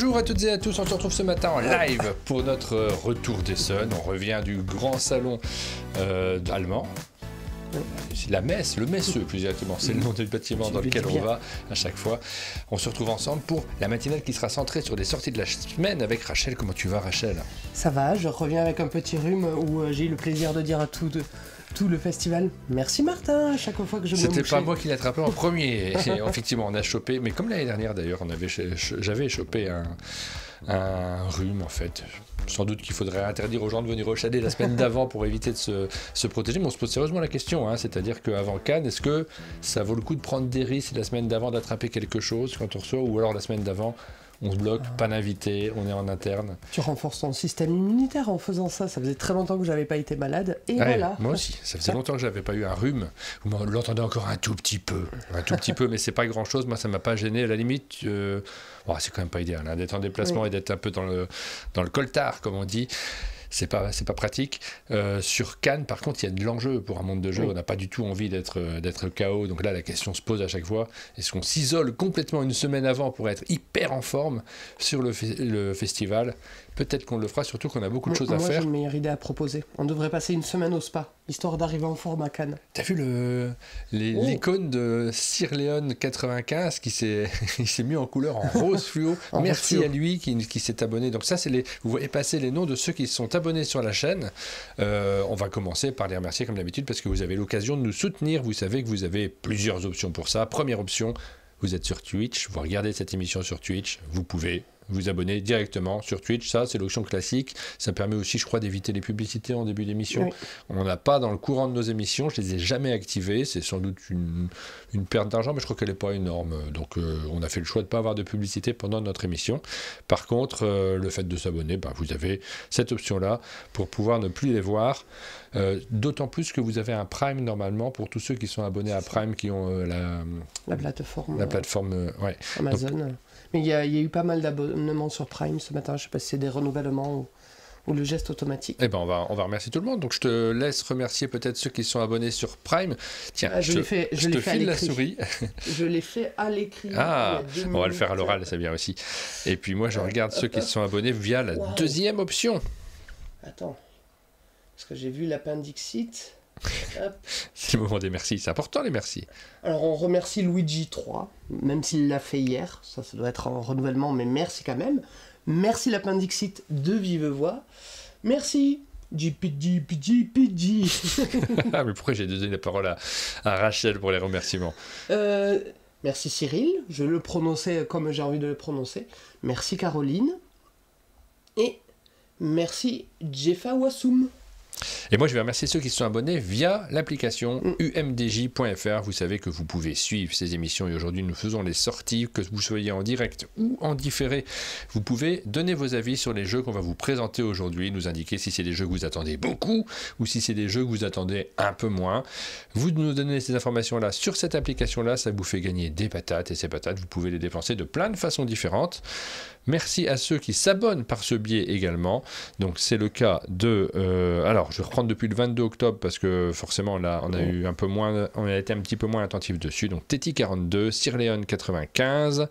Bonjour à toutes et à tous, on se retrouve ce matin en live pour notre retour d'Essonne. On revient du grand salon allemand. C'est la messe, le Messeux plus exactement, c'est le nom du bâtiment dans lequel on va à chaque fois. On se retrouve ensemble pour la matinale qui sera centrée sur les sorties de la semaine avec Rachel. Comment tu vas, Rachel? Ça va, je reviens avec un petit rhume où j'ai eu le plaisir de dire à tout le festival merci Martin à chaque fois que je me mouchais. C'était pas moi qui l'ai attrapé en premier. Et effectivement, on a chopé, mais comme l'année dernière d'ailleurs, j'avais chopé un rhume en fait. Sans doute qu'il faudrait interdire aux gens de venir au chalet la semaine d'avant pour éviter de se protéger, mais on se pose sérieusement la question, hein, c'est-à-dire qu'avant Cannes, est-ce que ça vaut le coup de prendre des risques la semaine d'avant d'attraper quelque chose quand on reçoit, ou alors la semaine d'avant on se bloque, pas d'invité, on est en interne. Tu renforces ton système immunitaire en faisant ça. Ça faisait très longtemps que j'avais pas été malade et voilà. Moi aussi, ça faisait longtemps que j'avais pas eu un rhume. Vous l'entendez encore un tout petit peu, mais c'est pas grand-chose. Moi, ça m'a pas gêné. À la limite, c'est quand même pas idéal hein, d'être en déplacement et d'être un peu dans le coltard, comme on dit. C'est pas pratique. Sur Cannes, par contre, il y a de l'enjeu pour un monde de jeu. Oui. On n'a pas du tout envie d'être KO. Donc là, la question se pose à chaque fois. Est-ce qu'on s'isole complètement une semaine avant pour être hyper en forme sur le festival? Peut-être qu'on le fera, surtout qu'on a beaucoup de choses à faire. Moi, j'ai une meilleure idée à proposer. On devrait passer une semaine au spa, histoire d'arriver en forme à Cannes. T'as vu l'icône de Sir Leon 95 qui s'est mis en couleur en rose fluo. Merci à lui qui s'est abonné. Donc ça, vous voyez passer les noms de ceux qui se sont abonnés sur la chaîne. On va commencer par les remercier comme d'habitude parce que vous avez l'occasion de nous soutenir. Vous savez que vous avez plusieurs options pour ça. Première option, vous êtes sur Twitch, vous regardez cette émission sur Twitch, vous pouvez vous abonner directement sur Twitch, ça c'est l'option classique, ça permet aussi je crois d'éviter les publicités en début d'émission. Oui. On n'en a pas dans le courant de nos émissions, je les ai jamais activées, c'est sans doute une perte d'argent mais je crois qu'elle n'est pas énorme, donc on a fait le choix de ne pas avoir de publicité pendant notre émission. Par contre le fait de s'abonner, vous avez cette option là pour pouvoir ne plus les voir, d'autant plus que vous avez un Prime normalement pour tous ceux qui sont abonnés à Prime qui ont la plateforme ouais. Amazon. Donc, mais il y a eu pas mal d'abonnements sur Prime ce matin. Je ne sais pas si c'est des renouvellements ou le geste automatique. Eh ben on va remercier tout le monde. Donc je te laisse remercier peut-être ceux qui sont abonnés sur Prime. Tiens, je te file la souris. Je l'ai fait à l'écrit. Ah, on va le faire à l'oral, c'est bien aussi. Et puis moi je regarde ceux qui se sont abonnés via la deuxième option. Attends, parce que j'ai vu l'appendixite. C'est le moment des merci, c'est important les merci. Alors on remercie Luigi 3, même s'il l'a fait hier, ça doit être en renouvellement, mais merci quand même. Merci l'appendixite de vive voix. Merci JPG. Mais pourquoi j'ai donné la parole à Rachel pour les remerciements? Merci Cyril, je le prononçais comme j'ai envie de le prononcer. Merci Caroline. Et merci Jeffa Wassoum. Et moi, je vais remercier ceux qui se sont abonnés via l'application umdj.fr. Vous savez que vous pouvez suivre ces émissions et aujourd'hui, nous faisons les sorties, que vous soyez en direct ou en différé. Vous pouvez donner vos avis sur les jeux qu'on va vous présenter aujourd'hui, nous indiquer si c'est des jeux que vous attendez beaucoup ou si c'est des jeux que vous attendez un peu moins. Vous nous donnez ces informations-là sur cette application-là, ça vous fait gagner des patates et ces patates, vous pouvez les dépenser de plein de façons différentes. Merci à ceux qui s'abonnent par ce biais également. Donc c'est le cas de... alors je vais reprendre depuis le 22 octobre parce que forcément là on a eu un peu moins, on a été un petit peu moins attentif dessus. Donc Teti42, Sirleon 95.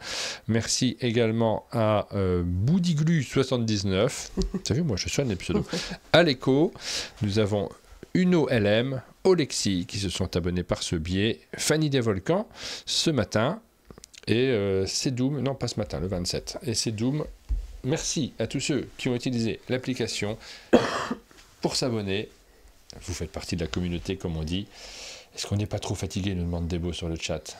Merci également à Boudiglu79. T'as vu, moi je soigne les pseudos. Aleko, nous avons Uno LM, Olexi qui se sont abonnés par ce biais, Fanny des Volcans ce matin. Et c'est Doom, non pas ce matin, le 27. Et c'est Doom. Merci à tous ceux qui ont utilisé l'application pour s'abonner. Vous faites partie de la communauté, comme on dit. Est-ce qu'on n'est pas trop fatigué, nous demande Débo sur le chat?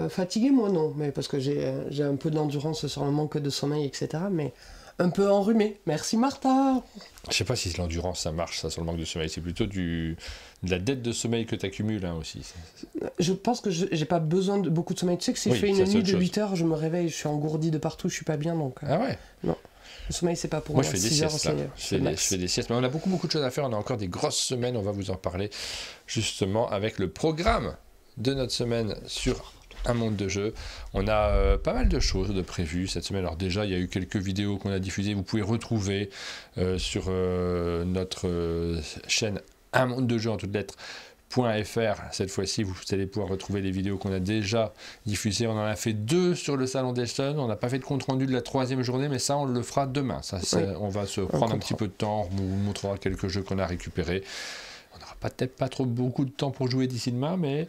Fatigué, moi non, mais parce que j'ai un peu d'endurance sur le manque de sommeil, etc. Mais un peu enrhumé. Merci Martha. Je sais pas si l'endurance ça marche, ça, sur le manque de sommeil. C'est plutôt de la dette de sommeil que tu accumules hein, aussi. Je pense que j'ai pas besoin de beaucoup de sommeil. Tu sais que si je fais une nuit de 8 heures, je me réveille, je suis engourdi de partout, je suis pas bien. Donc, ah ouais? Non. Le sommeil, c'est pas pour moi. Moi, je fais des siestes. Je fais des siestes. Mais on a beaucoup de choses à faire. On a encore des grosses semaines. On va vous en parler justement avec le programme de notre semaine sur un monde de jeu. On a pas mal de choses de prévues cette semaine. Alors déjà, il y a eu quelques vidéos qu'on a diffusées. Vous pouvez retrouver sur notre chaîne Un monde de jeu en toutes lettres Cette fois-ci, vous allez pouvoir retrouver les vidéos qu'on a déjà diffusées. On en a fait 2 sur le salon d'Essen. On n'a pas fait de compte-rendu de la 3e journée, mais ça, on le fera demain. Ça, on va se prendre un petit peu de temps. On vous montrera quelques jeux qu'on a récupérés. On n'aura peut-être pas trop beaucoup de temps pour jouer d'ici demain, mais...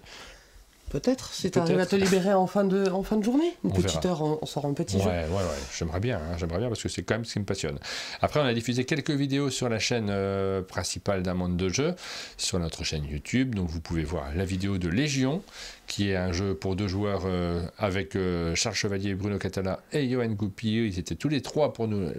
Peut-être, si tu arrives à te libérer en fin de journée, une petite heure, on sort un petit jeu. Ouais, j'aimerais bien parce que c'est quand même ce qui me passionne. Après, on a diffusé quelques vidéos sur la chaîne principale d'un monde de jeu, sur notre chaîne YouTube. Donc vous pouvez voir la vidéo de Légion, qui est un jeu pour 2 joueurs avec Charles Chevalier, Bruno Catala et Johan Goupil. Ils étaient tous les 3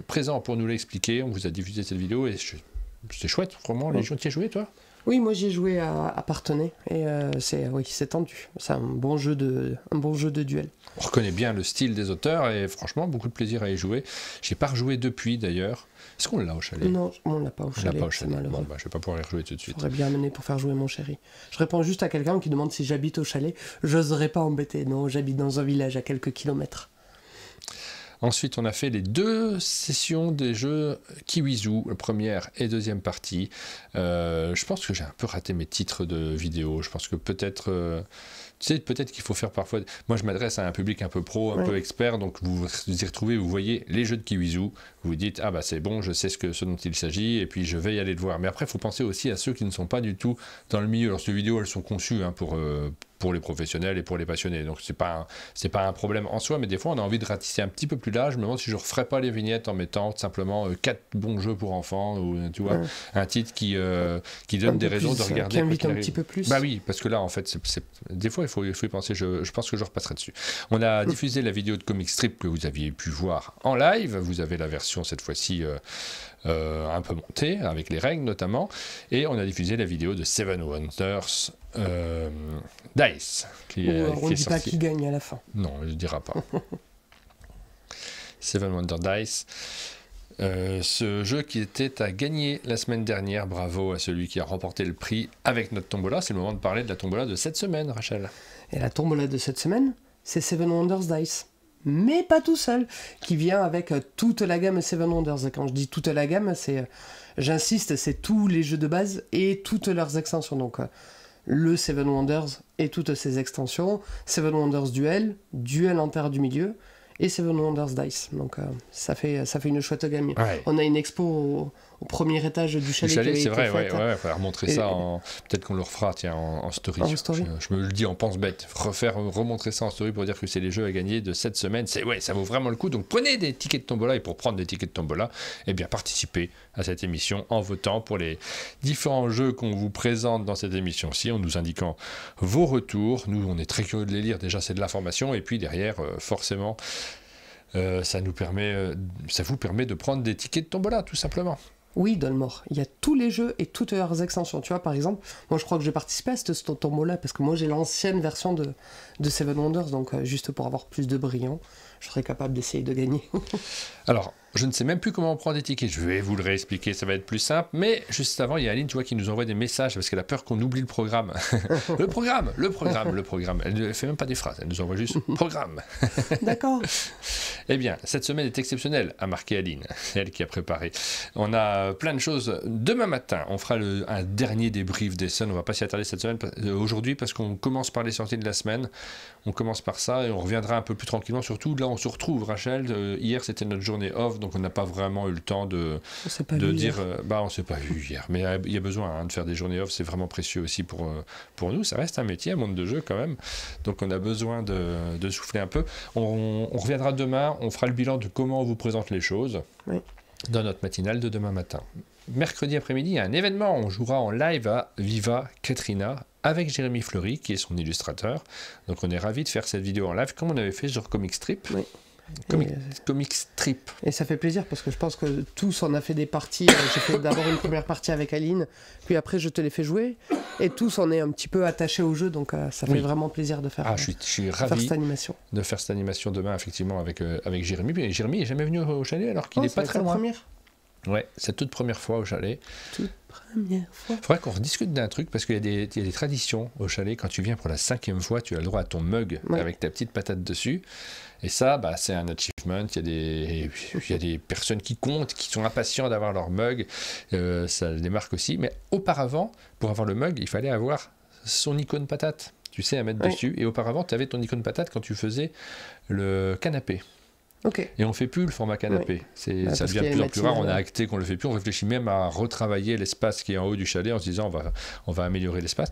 présents pour nous l'expliquer. On vous a diffusé cette vidéo et c'était chouette, vraiment. Légion, tu y as joué, toi ? Oui, moi j'ai joué à Parthenay et c'est tendu. C'est un bon jeu de duel. On reconnaît bien le style des auteurs et franchement beaucoup de plaisir à y jouer. J'ai pas rejoué depuis d'ailleurs. Est-ce qu'on l'a au chalet ? Non, on l'a pas au chalet. Bon, je vais pas pouvoir y rejouer tout de suite. J'aurais bien amené pour faire jouer mon chéri. Je réponds juste à quelqu'un qui demande si j'habite au chalet. J'oserais pas embêter. Non, j'habite dans un village à quelques kilomètres. Ensuite, on a fait les 2 sessions des jeux Kiwizu, première et deuxième partie. Je pense que j'ai un peu raté mes titres de vidéo. Je pense que peut-être qu'il faut faire parfois... Moi, je m'adresse à un public un peu pro, un peu expert, donc vous vous y retrouvez, vous voyez les jeux de Kiwizu, vous vous dites, ah bah c'est bon, je sais ce dont il s'agit, et puis je vais y aller le voir. Mais après, il faut penser aussi à ceux qui ne sont pas du tout dans le milieu. Alors, ces vidéos, elles sont conçues pour les professionnels et pour les passionnés. Donc c'est pas un problème en soi, mais des fois on a envie de ratisser un petit peu plus large. Je me demande si je referais pas les vignettes en mettant simplement 4 bons jeux pour enfants, ou tu vois, un titre qui donne des raisons de regarder. Qui invite un petit peu plus. Bah oui, parce que là en fait, des fois il faut y penser. Je pense que je repasserai dessus. On a diffusé la vidéo de Comic Strip que vous aviez pu voir en live. Vous avez la version cette fois-ci un peu montée, avec les règles notamment. Et on a diffusé la vidéo de Seven Wonders Dice. On ne dit pas qui gagne à la fin. Non, on ne le dira pas. Seven Wonders Dice. Ce jeu qui était à gagner la semaine dernière. Bravo à celui qui a remporté le prix avec notre tombola. C'est le moment de parler de la tombola de cette semaine, Rachel. Et la tombola de cette semaine, c'est Seven Wonders Dice. Mais pas tout seul, qui vient avec toute la gamme Seven Wonders. Et quand je dis toute la gamme, j'insiste, c'est tous les jeux de base et toutes leurs extensions. Donc le Seven Wonders et toutes ses extensions, Seven Wonders Duel, Duel en terre du milieu, et Seven Wonders Dice. Donc ça fait une chouette gamme. Ouais. On a une expo au premier étage du chalet. C'est vrai, il faudra remontrer ça peut-être qu'on le refera en story. Je me le dis en pense bête. Remontrer ça en story pour dire que c'est les jeux à gagner de cette semaine. Ça vaut vraiment le coup. Donc prenez des tickets de tombola, et pour prendre des tickets de tombola, participez à cette émission en votant pour les différents jeux qu'on vous présente dans cette émission-ci, en nous indiquant vos retours. Nous, on est très curieux de les lire. Déjà, c'est de l'information, et puis derrière, forcément, ça vous permet de prendre des tickets de tombola, tout simplement. Oui, Dolmore, il y a tous les jeux et toutes leurs extensions. Tu vois, par exemple, moi je crois que j'ai participé à cette tombola parce que moi j'ai l'ancienne version de Seven Wonders, donc juste pour avoir plus de brillant, je serais capable d'essayer de gagner. Alors, je ne sais même plus comment on prend des tickets, je vais vous le réexpliquer, ça va être plus simple, mais juste avant, il y a Aline, tu vois, qui nous envoie des messages parce qu'elle a peur qu'on oublie le programme. le programme. Elle ne fait même pas des phrases, elle nous envoie juste programme. D'accord. Eh bien, cette semaine est exceptionnelle, a marqué Aline, c'est elle qui a préparé. On a plein de choses. Demain matin, on fera un dernier débrief d'Essen, on ne va pas s'y attarder cette semaine, aujourd'hui, parce qu'on commence par les sorties de la semaine. On commence par ça et on reviendra un peu plus tranquillement. Surtout, là, on se retrouve, Rachel. Hier, c'était notre journée off, donc on n'a pas vraiment eu le temps de dire... on ne s'est pas vu hier. Mais il y a besoin de faire des journées off. C'est vraiment précieux aussi pour nous. Ça reste un métier, un monde de jeu quand même. Donc on a besoin de souffler un peu. On reviendra demain. On fera le bilan de comment on vous présente les choses dans notre matinale de demain matin. Mercredi après-midi, il y a un événement. On jouera en live à Viva Katrina avec Jérémy Fleury, qui est son illustrateur. Donc on est ravis de faire cette vidéo en live, comme on avait fait sur Comic Strip. Oui. Comic Strip. Et ça fait plaisir, parce que je pense que tous on a fait des parties. J'ai fait d'abord une première partie avec Aline, puis après je te l'ai fait jouer. Et tous on est un petit peu attachés au jeu, donc ça fait vraiment plaisir de faire, je suis ravi cette animation. De faire cette animation demain, effectivement, avec Jérémy. Et Jérémy n'est jamais venu au chalet, alors qu'il n'est pas très loin. Première. Ouais, c'est toute première fois au chalet. Toute première fois. Il faudrait qu'on rediscute d'un truc, parce qu'il y a des traditions au chalet. Quand tu viens pour la 5e fois, tu as le droit à ton mug avec ta petite patate dessus. Et ça, c'est un achievement. Il y a des personnes qui comptent, qui sont impatients d'avoir leur mug. Ça les marque aussi. Mais auparavant, pour avoir le mug, il fallait avoir son icône patate, tu sais, à mettre dessus. Et auparavant, tu avais ton icône patate quand tu faisais le canapé. Ok. Et on ne fait plus le format canapé. Ça devient de plus en plus rare. On a acté qu'on ne le fait plus. On réfléchit même à retravailler l'espace qui est en haut du chalet en se disant on va améliorer l'espace.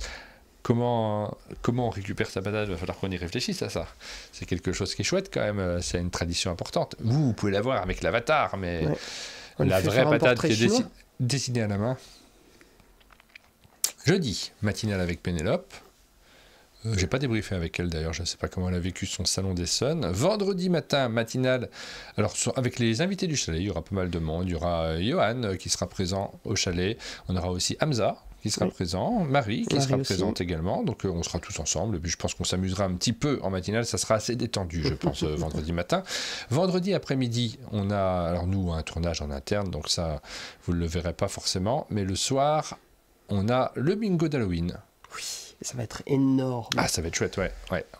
Comment on récupère sa patate? Il va falloir qu'on y réfléchisse à ça. C'est quelque chose qui est chouette quand même. C'est une tradition importante. Vous pouvez l'avoir avec l'avatar, mais la vraie patate qui est dessinée à la main. Jeudi, matinale avec Pénélope. J'ai pas débriefé avec elle d'ailleurs, je ne sais pas comment elle a vécu son salon d'Essonne. Vendredi matin, matinale, alors avec les invités du chalet, il y aura pas mal de monde. Il y aura Johan qui sera présent au chalet. On aura aussi Hamza qui sera présent, Marie qui sera présente également. Donc on sera tous ensemble. Et puis je pense qu'on s'amusera un petit peu en matinale. Ça sera assez détendu, je pense, vendredi matin. Vendredi après-midi, on a, alors nous, un tournage en interne, donc ça, vous ne le verrez pas forcément. Mais le soir, on a le bingo d'Halloween. Oui. Ça va être énorme. Ah, ça va être chouette, ouais.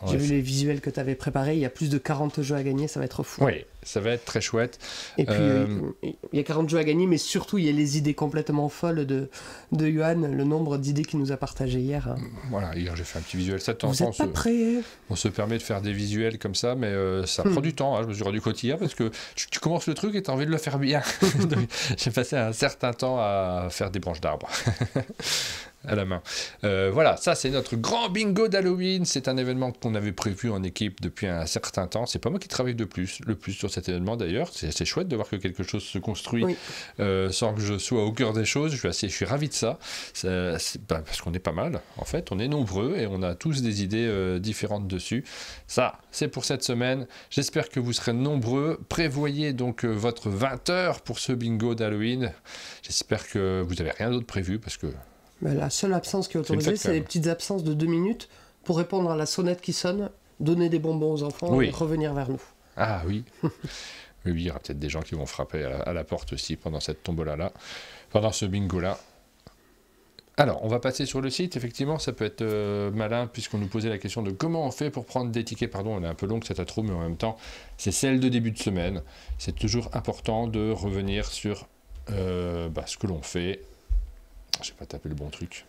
J'ai vu les visuels que tu avais préparés. Il y a plus de 40 jeux à gagner. Ça va être fou. Oui, ça va être très chouette. Et puis, il y a 40 jeux à gagner, mais surtout, il y a les idées complètement folles de Johan, le nombre d'idées qu'il nous a partagé hier. Voilà, hier, j'ai fait un petit visuel. Ça, vous n'êtes pas prêts. On se permet de faire des visuels comme ça, mais ça prend du temps. Hein. Je me suis rendu compte hier parce que tu commences le truc et tu as envie de le faire bien. Donc, j'ai passé un certain temps à faire des branches d'arbres. À la main. Voilà, ça c'est notre grand bingo d'Halloween. C'est un événement qu'on avait prévu en équipe depuis un certain temps. C'est pas moi qui travaille le plus sur cet événement d'ailleurs. C'est chouette de voir que quelque chose se construit sans que je sois au cœur des choses. Je suis ravi de ça. Parce qu'on est pas mal, en fait. On est nombreux et on a tous des idées différentes dessus. Ça, c'est pour cette semaine. J'espère que vous serez nombreux. Prévoyez donc votre 20h pour ce bingo d'Halloween. J'espère que vous n'avez rien d'autre prévu parce que la seule absence qui est autorisée, c'est les petites absences de 2 minutes pour répondre à la sonnette qui sonne, donner des bonbons aux enfants et revenir vers nous. Ah oui. Oui, il y aura peut-être des gens qui vont frapper à la porte aussi pendant cette tombola-là, pendant ce bingo-là. Alors, on va passer sur le site. Effectivement, ça peut être malin puisqu'on nous posait la question de comment on fait pour prendre des tickets. Pardon, on est un peu long cette intro, mais en même temps, c'est celle de début de semaine. C'est toujours important de revenir sur ce que l'on fait. Je n'ai pas tapé le bon truc.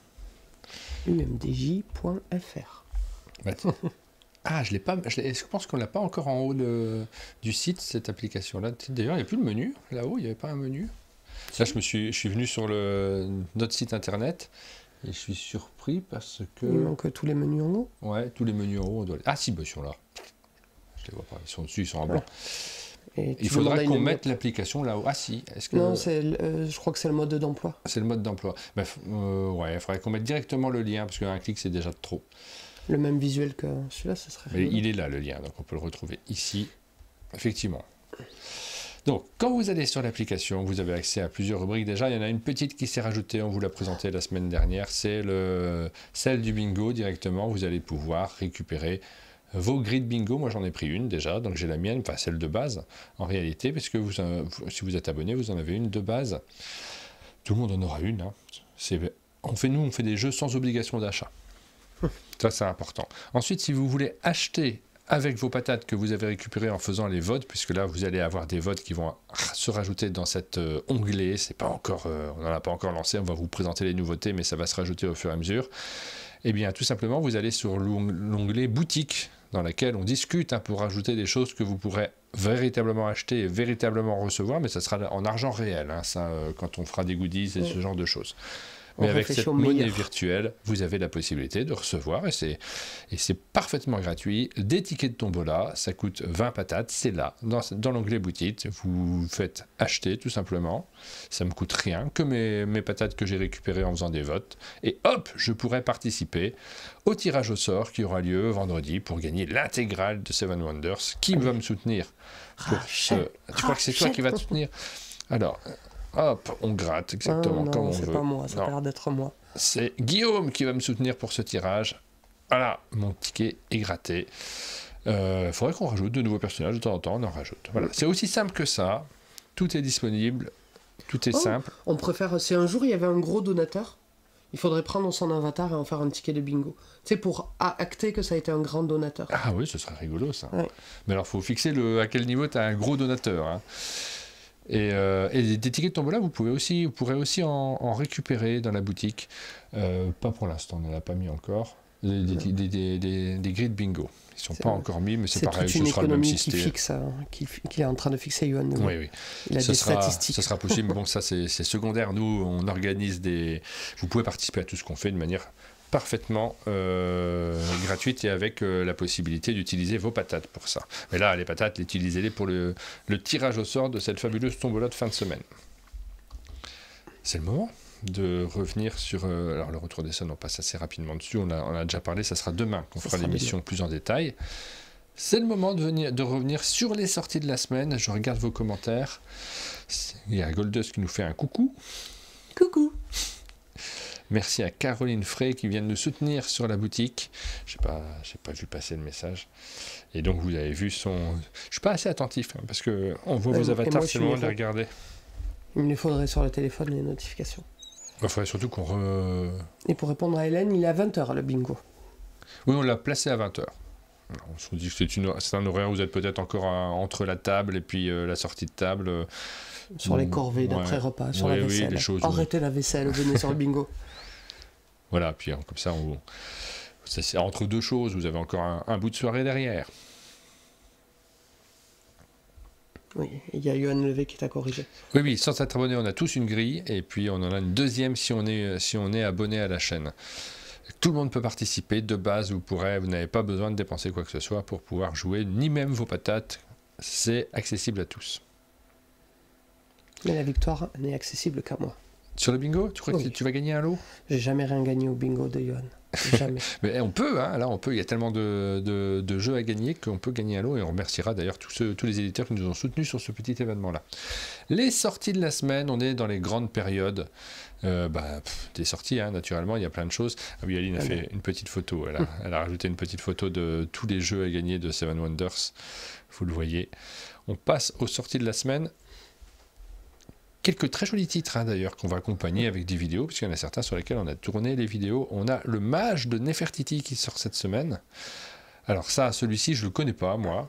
umdj.fr. Ah, je pense qu'on ne l'a pas encore en haut du site, cette application-là. D'ailleurs, il n'y a plus le menu. Là-haut, il n'y avait pas un menu. Là, je suis venu sur notre site internet et je suis surpris parce que... Il manque tous les menus en haut. Ouais, tous les menus en haut. Ah si, ils sont là. Je les vois pas. Ils sont dessus, ils sont en blanc. Il faudra qu'on mette l'application là-haut. Ah si. Non, je crois que c'est le mode d'emploi. C'est le mode d'emploi. Il faudrait qu'on mette directement le lien, parce qu'un clic, c'est déjà trop. Le même visuel que celui-là, ça serait... Mais il est là, le lien, donc on peut le retrouver ici. Effectivement. Donc, quand vous allez sur l'application, vous avez accès à plusieurs rubriques. Déjà, il y en a une petite qui s'est rajoutée, on vous l'a présentée la semaine dernière. C'est celle du bingo directement. Vous allez pouvoir récupérer vos grilles bingo. Moi j'en ai pris une déjà, donc j'ai la mienne, enfin celle de base en réalité, parce que si vous êtes abonné, vous en avez une de base. Tout le monde en aura une. Hein. On fait des jeux sans obligation d'achat. Ça c'est important. Ensuite, si vous voulez acheter avec vos patates que vous avez récupérées en faisant les votes, puisque là vous allez avoir des votes qui vont se rajouter dans cet onglet, c'est pas encore, on n'en a pas encore lancé, on va vous présenter les nouveautés, mais ça va se rajouter au fur et à mesure. Eh bien tout simplement vous allez sur l'onglet boutique, dans laquelle on discute pour rajouter des choses que vous pourrez véritablement acheter et véritablement recevoir, mais ça sera en argent réel, hein, ça, quand on fera des goodies et ce genre de choses. Mais avec cette monnaie virtuelle, vous avez la possibilité de recevoir, et c'est parfaitement gratuit, des tickets de tombola. Ça coûte 20 patates, c'est là, dans l'onglet boutique. Vous faites acheter tout simplement, ça me coûte rien, que mes patates que j'ai récupérées en faisant des votes, et hop, je pourrai participer au tirage au sort qui aura lieu vendredi pour gagner l'intégrale de Seven Wonders. Qui va me soutenir pour Tu crois que c'est toi qui vas te soutenir? Alors... Hop, on gratte exactement comme on veut. C'est pas moi, ça a l'air d'être moi. C'est Guillaume qui va me soutenir pour ce tirage. Voilà, mon ticket est gratté. Faudrait qu'on rajoute de nouveaux personnages de temps en temps, on en rajoute. Voilà, c'est aussi simple que ça. Tout est disponible, tout est simple. On préfère, si un jour il y avait un gros donateur, il faudrait prendre son avatar et en faire un ticket de bingo. C'est pour acter que ça a été un grand donateur. Ah oui, ce serait rigolo ça. Ouais. Mais alors, il faut fixer à quel niveau tu as un gros donateur. Hein. Et des tickets de tombola, vous pourrez aussi en récupérer dans la boutique. Pas pour l'instant, on n'en a pas mis encore. Des grilles de bingo. Ils ne sont pas encore mis, mais c'est pareil, ce sera le même système. Qui est en train de fixer Yoann. Oui. Il a des statistiques. Ça sera possible, mais bon, ça c'est secondaire. Nous, on organise Vous pouvez participer à tout ce qu'on fait de manière parfaitement gratuite et avec la possibilité d'utiliser vos patates pour ça. Mais là, les patates, utilisez-les pour le tirage au sort de cette fabuleuse tombola de fin de semaine. C'est le moment de revenir sur... alors le retour des sons, on passe assez rapidement dessus, on a déjà parlé, ça sera demain qu'on fera l'émission plus en détail. C'est le moment de revenir sur les sorties de la semaine. Je regarde vos commentaires. Il y a Goldust qui nous fait un coucou. Coucou. Merci à Caroline Frey qui vient de nous soutenir sur la boutique. J'ai pas vu passer le message. Et donc vous avez vu son... Je suis pas assez attentif parce qu'on voit vos avatars, c'est le moment de les regarder. Il me faudrait sur le téléphone les notifications. Il faudrait surtout qu'on... Et pour répondre à Hélène, il est à 20h le bingo. Oui, on l'a placé à 20h. On se dit que c'est un horaire où vous êtes peut-être encore entre la table et puis la sortie de table. Sur les corvées d'après-repas, sur la vaisselle. Arrêtez la vaisselle, venez sur le bingo. Voilà, puis comme ça, c'est entre deux choses, vous avez encore un bout de soirée derrière. Oui, il y a Yoann Levé qui t'a corrigé. Oui, sans être abonné, on a tous une grille, et puis on en a une deuxième si on est abonné à la chaîne. Tout le monde peut participer, de base, vous n'avez pas besoin de dépenser quoi que ce soit pour pouvoir jouer, ni même vos patates, c'est accessible à tous. Mais la victoire n'est accessible qu'à moi. Sur le bingo, tu crois que tu vas gagner un lot? J'ai jamais rien gagné au bingo de Yoann. Jamais. Mais on peut, là on peut, il y a tellement de jeux à gagner qu'on peut gagner un lot et on remerciera d'ailleurs tous les éditeurs qui nous ont soutenus sur ce petit événement-là. Les sorties de la semaine, on est dans les grandes périodes des sorties, naturellement, il y a plein de choses. Ah oui, Aline a fait une petite photo, elle a rajouté une petite photo de tous les jeux à gagner de Seven Wonders, vous le voyez. On passe aux sorties de la semaine. Quelques très jolis titres d'ailleurs qu'on va accompagner avec des vidéos, puisqu'il y en a certains sur lesquels on a tourné les vidéos. On a le Mage de Nefertiti qui sort cette semaine. Alors ça, celui-ci, je ne le connais pas, moi.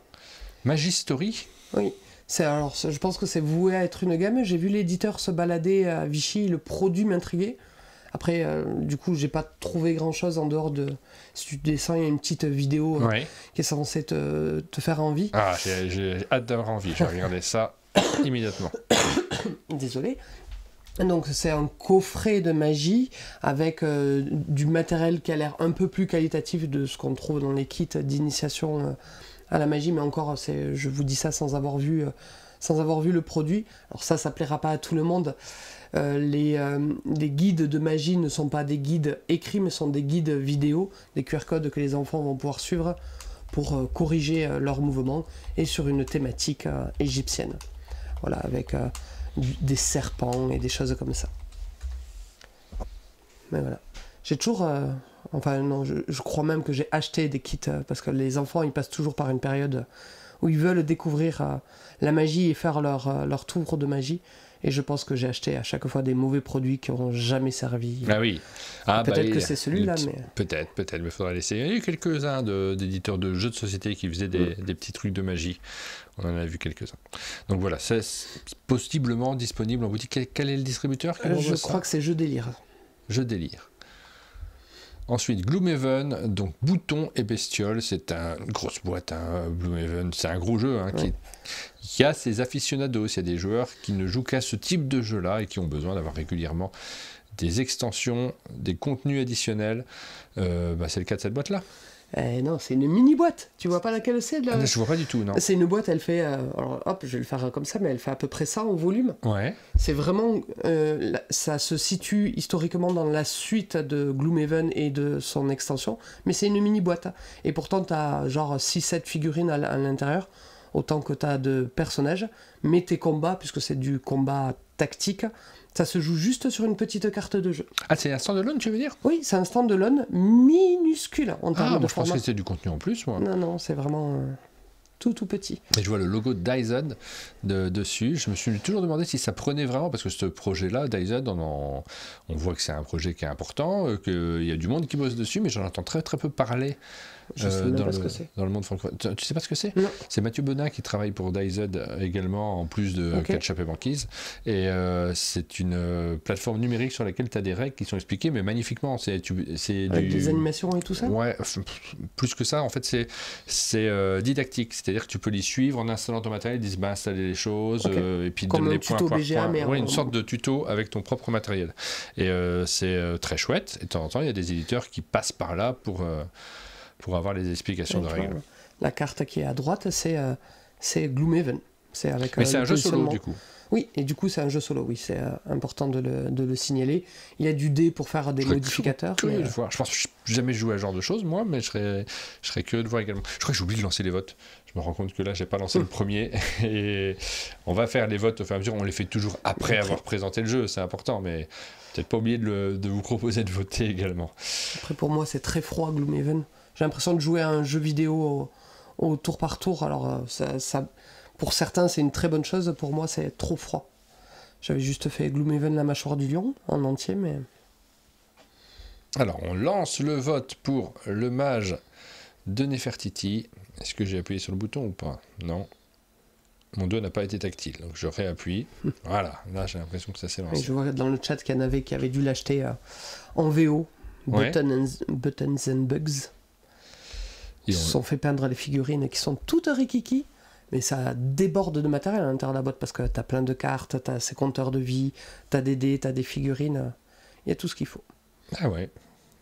Magistory. Oui, je pense que c'est voué à être une gamme. J'ai vu l'éditeur se balader à Vichy, le produit m'intriguait. Après, du coup, j'ai pas trouvé grand-chose en dehors de... Si tu descends, il y a une petite vidéo qui est censée te faire envie. Ah, j'ai hâte d'avoir envie, je vais regarder ça immédiatement. Désolé. Donc c'est un coffret de magie avec du matériel qui a l'air un peu plus qualitatif de ce qu'on trouve dans les kits d'initiation à la magie, mais encore, je vous dis ça sans avoir vu le produit. Alors ça plaira pas à tout le monde. Les guides de magie ne sont pas des guides écrits, mais sont des guides vidéo, des QR codes que les enfants vont pouvoir suivre pour corriger leurs mouvements et sur une thématique égyptienne. Voilà, avec des serpents et des choses comme ça. Mais voilà. J'ai toujours... je crois même que j'ai acheté des kits, parce que les enfants, ils passent toujours par une période où ils veulent découvrir la magie et faire leur tour de magie. Et je pense que j'ai acheté à chaque fois des mauvais produits qui n'auront jamais servi. Ah oui. Peut-être que c'est celui-là, mais... Peut-être, mais il faudra l'essayer. Il y a eu quelques-uns d'éditeurs de jeux de société qui faisaient des petits trucs de magie. On en a vu quelques-uns. Donc voilà, c'est possiblement disponible en boutique. Quel est le distributeur Je crois que c'est Jeux Délire. Jeux Délire. Ensuite, Gloomhaven, donc Bouton et Bestiole, c'est une grosse boîte, Gloomhaven, c'est un gros jeu, il y a ses aficionados, il y a des joueurs qui ne jouent qu'à ce type de jeu-là et qui ont besoin d'avoir régulièrement des extensions, des contenus additionnels. C'est le cas de cette boîte-là. Non, c'est une mini-boîte. Tu vois pas laquelle c'est là? Je vois pas du tout, non. C'est une boîte, elle fait... alors, hop, je vais le faire comme ça, mais elle fait à peu près ça en volume. Ouais. C'est vraiment... ça se situe historiquement dans la suite de Gloomhaven et de son extension, mais c'est une mini-boîte. Et pourtant, t'as genre 6-7 figurines à l'intérieur, autant que t'as de personnages, mais tes combats, puisque c'est du combat tactique, ça se joue juste sur une petite carte de jeu. Ah, c'est un stand-alone, tu veux dire? Oui, c'est un stand-alone minuscule en termes de format. Je format. pensais que c'était du contenu en plus, moi. Non, c'est vraiment... tout petit. Et je vois le logo de Dyson dessus. Je me suis toujours demandé si ça prenait vraiment, parce que ce projet-là, Dyson, on voit que c'est un projet qui est important, qu'il y a du monde qui bosse dessus, mais j'en entends très très peu parler. Je sais même pas ce que c'est. Dans le monde francophone. Tu sais pas ce que c'est? Non. C'est Mathieu Bonin qui travaille pour Dyson également, en plus de Ketchup et Banquise. Et c'est une plateforme numérique sur laquelle tu as des règles qui sont expliquées, mais magnifiquement. Avec des animations et tout ça? Ouais, plus que ça, en fait, c'est didactique. C'est-à-dire que tu peux les suivre en installant ton matériel, ils disent installer les choses, et puis comme donner un tuto BGA, mais une sorte de tuto avec ton propre matériel. Et c'est très chouette. Et de temps en temps, il y a des éditeurs qui passent par là pour avoir les explications de règles. La carte qui est à droite, c'est Gloomhaven. Mais c'est un jeu solo, du coup. Oui, et du coup, c'est un jeu solo, oui, c'est important de le signaler. Il y a du dé pour faire des modificateurs. Curieux de voir. Je pense que je n'ai jamais joué à ce genre de choses, moi, mais je serais curieux de voir également. Je crois que j'ai oublié de lancer les votes. Je me rends compte que là, je n'ai pas lancé le premier. Et on va faire les votes au fur et à mesure. On les fait toujours après avoir présenté le jeu, c'est important, mais peut-être pas oublier de vous proposer de voter également. Après, pour moi, c'est très froid, Gloomhaven. J'ai l'impression de jouer à un jeu vidéo au tour par tour. Alors, pour certains, c'est une très bonne chose. Pour moi, c'est trop froid. J'avais juste fait Gloomhaven, la mâchoire du lion, en entier, mais... Alors, on lance le vote pour le mage de Nefertiti. Est-ce que j'ai appuyé sur le bouton ou pas? Non. Mon doigt n'a pas été tactile, donc je réappuie. Voilà, là, j'ai l'impression que ça s'est lancé. Et je vois dans le chat qu'il y en avait qui avaient dû l'acheter en VO. Buttons and Bugs. Ils se sont fait peindre les figurines qui sont toutes rikiki, mais ça déborde de matériel à l'intérieur de la boîte parce que t'as plein de cartes, t'as ces compteurs de vie, t'as des dés, t'as des figurines, il y a tout ce qu'il faut. Ah ouais.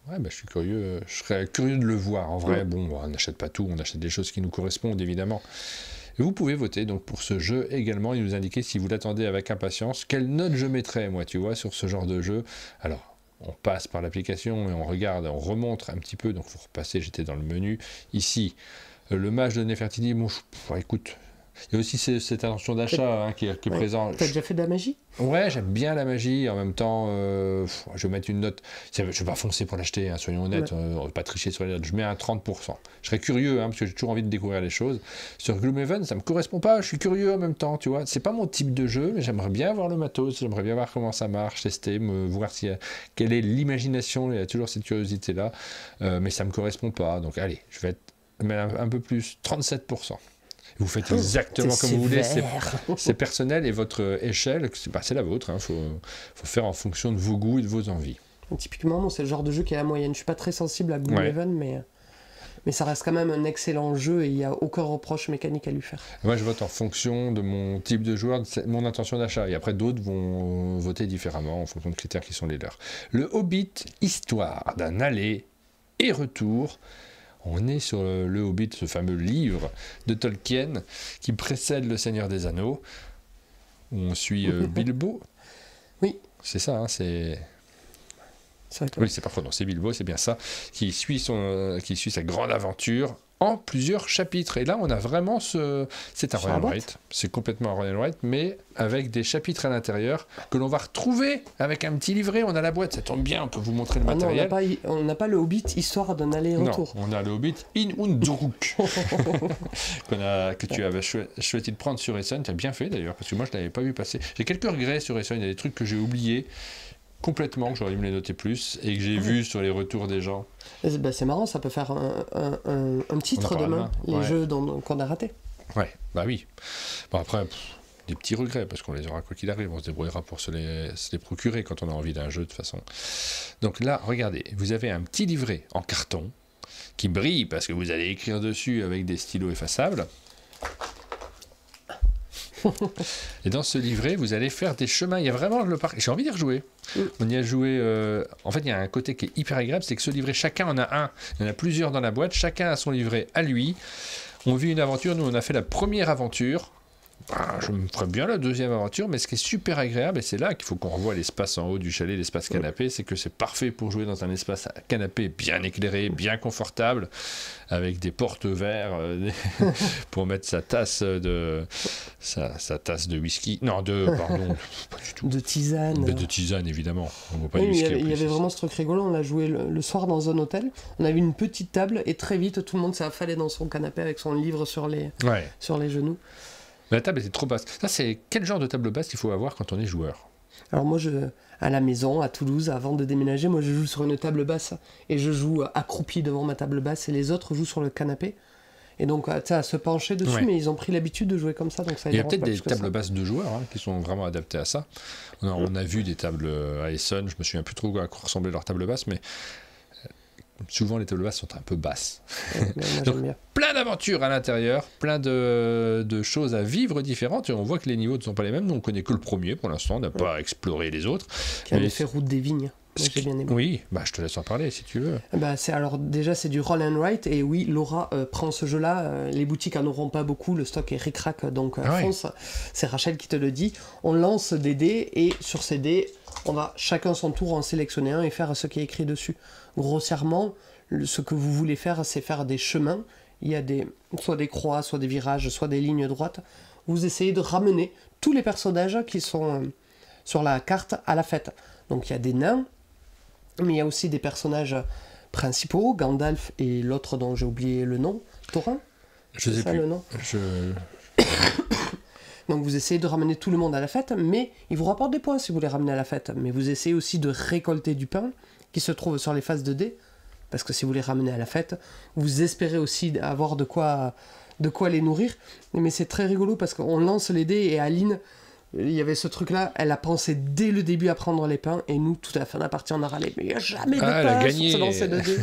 Ouais, bah, je suis curieux, je serais curieux de le voir. En vrai, bon, on n'achète pas tout, on achète des choses qui nous correspondent évidemment. Et vous pouvez voter donc pour ce jeu également et nous indiquer si vous l'attendez avec impatience. Quelle note je mettrais, moi, tu vois, sur ce genre de jeu. Alors, on passe par l'application et on regarde, on remonte un petit peu. Donc, il faut repasser, j'étais dans le menu. Ici, le mage de Nefertiti, bon, écoute, il y a aussi cette intention d'achat qui est présente. T'as déjà fait de la magie? Ouais, j'aime bien la magie. En même temps, je vais mettre une note. Je ne vais pas foncer pour l'acheter, hein, soyons honnêtes. On ne va pas tricher sur les notes. Je mets un 30%. Je serais curieux, parce que j'ai toujours envie de découvrir les choses. Sur Gloomhaven, ça ne me correspond pas. Je suis curieux en même temps, tu vois. C'est pas mon type de jeu, mais j'aimerais bien voir le matos. J'aimerais bien voir comment ça marche, tester, voir quelle est l'imagination. Il y a toujours cette curiosité-là. Mais ça ne me correspond pas. Donc, allez, je vais mettre un peu plus, 37%. Vous faites exactement comme vous voulez, c'est personnel et votre échelle, c'est la vôtre. Il faut faire en fonction de vos goûts et de vos envies. Typiquement, moi, c'est le genre de jeu qui est la moyenne. Je suis pas très sensible à Gloomhaven, mais ça reste quand même un excellent jeu et il n'y a aucun reproche mécanique à lui faire. Moi, je vote en fonction de mon type de joueur, de mon intention d'achat. Et après, d'autres vont voter différemment en fonction de critères qui sont les leurs. Le Hobbit, histoire d'un aller et retour. On est sur le Hobbit, ce fameux livre de Tolkien qui précède Le Seigneur des Anneaux, où on suit Bilbo. Oui. C'est ça, hein, c'est... Oui, c'est parfois, non, c'est Bilbo, c'est bien ça, qui suit sa grande aventure en plusieurs chapitres. Et là, on a vraiment c'est un Royal White, c'est complètement un Royal White, mais avec des chapitres à l'intérieur que l'on va retrouver avec un petit livret. On a la boîte, ça tombe bien, on peut vous montrer le matériel. Non, on n'a pas le Hobbit histoire d'un aller-retour. Non, on a le Hobbit In Undruk que tu avais choisi de prendre sur Essen. Tu as bien fait d'ailleurs, parce que moi je ne l'avais pas vu passer. J'ai quelques regrets sur Essen, il y a des trucs que j'ai oubliés complètement, que j'aurais dû me les noter plus, et que j'ai vu sur les retours des gens. C'est marrant, ça peut faire un titre demain, les jeux qu'on a ratés. Ouais, bah oui. Bon, après, des petits regrets, parce qu'on les aura quoi qu'il arrive, on se débrouillera pour se les procurer quand on a envie d'un jeu de toute façon. Donc là, regardez, vous avez un petit livret en carton qui brille parce que vous allez écrire dessus avec des stylos effaçables. Et dans ce livret, vous allez faire des chemins. Il y a vraiment le parc. J'ai envie d'y rejouer. On y a joué. En fait, il y a un côté qui est hyper agréable, c'est que ce livret, chacun en a un. Il y en a plusieurs dans la boîte. Chacun a son livret à lui. On vit une aventure. Nous, on a fait la première aventure. Je me ferais bien la deuxième aventure, mais ce qui est super agréable, et c'est là qu'il faut qu'on revoie l'espace en haut du chalet, l'espace canapé, c'est que c'est parfait pour jouer dans un espace canapé bien éclairé, bien confortable, avec des portes verres pour mettre sa tasse de whisky. Non, pardon, pas du tout. De tisane. Mais de tisane, évidemment. On voit pas Oui, du whisky. il y avait vraiment ce truc rigolo. On l'a joué le soir dans un hôtel. On avait une petite table et très vite, tout le monde s'est affalé dans son canapé avec son livre sur les genoux. Mais la table était trop basse. Ça, c'est quel genre de table basse qu'il faut avoir quand on est joueur? Alors moi, à la maison, à Toulouse, avant de déménager, moi je joue sur une table basse et je joue accroupi devant ma table basse et les autres jouent sur le canapé. Et donc, tu sais, à se pencher dessus, mais ils ont pris l'habitude de jouer comme ça. Donc ça il y a peut-être des tables basses de joueurs qui sont vraiment adaptées à ça. On a vu des tables à Essonne, je me souviens plus trop à quoi ressemblaient leurs tables basses, mais souvent les tables basses sont un peu basses. Donc, plein d'aventures à l'intérieur, plein de choses à vivre différentes, et on voit que les niveaux ne sont pas les mêmes. Nous on connaît que le premier pour l'instant, on n'a pas exploré les autres. Qui a fait Route des Vignes. J'ai bien aimé. Oui, je te laisse en parler si tu veux. Alors déjà c'est du roll and write, et oui, Laura prend ce jeu-là, les boutiques en auront pas beaucoup, le stock est ric-rac, donc fonce. C'est Rachel qui te le dit. On lance des dés, et sur ces dés, on va chacun son tour en sélectionner un et faire ce qui est écrit dessus. Grossièrement, ce que vous voulez faire, c'est faire des chemins. Il y a soit des croix, soit des virages, soit des lignes droites. Vous essayez de ramener tous les personnages qui sont sur la carte à la fête. Donc il y a des nains, mais il y a aussi des personnages principaux, Gandalf et l'autre dont j'ai oublié le nom, Thorin. Je sais plus. Le nom. Donc vous essayez de ramener tout le monde à la fête, mais il vous rapporte des points si vous les ramenez à la fête. Mais vous essayez aussi de récolter du pain qui se trouve sur les faces de dés, parce que si vous les ramenez à la fête, vous espérez aussi avoir de quoi les nourrir. Mais c'est très rigolo parce qu'on lance les dés, et Aline, il y avait ce truc-là, elle a pensé dès le début à prendre les pains, et nous, tout à la fin de la partie, on a râlé. Mais il n'y a jamais de pain sur ce lancer de dés.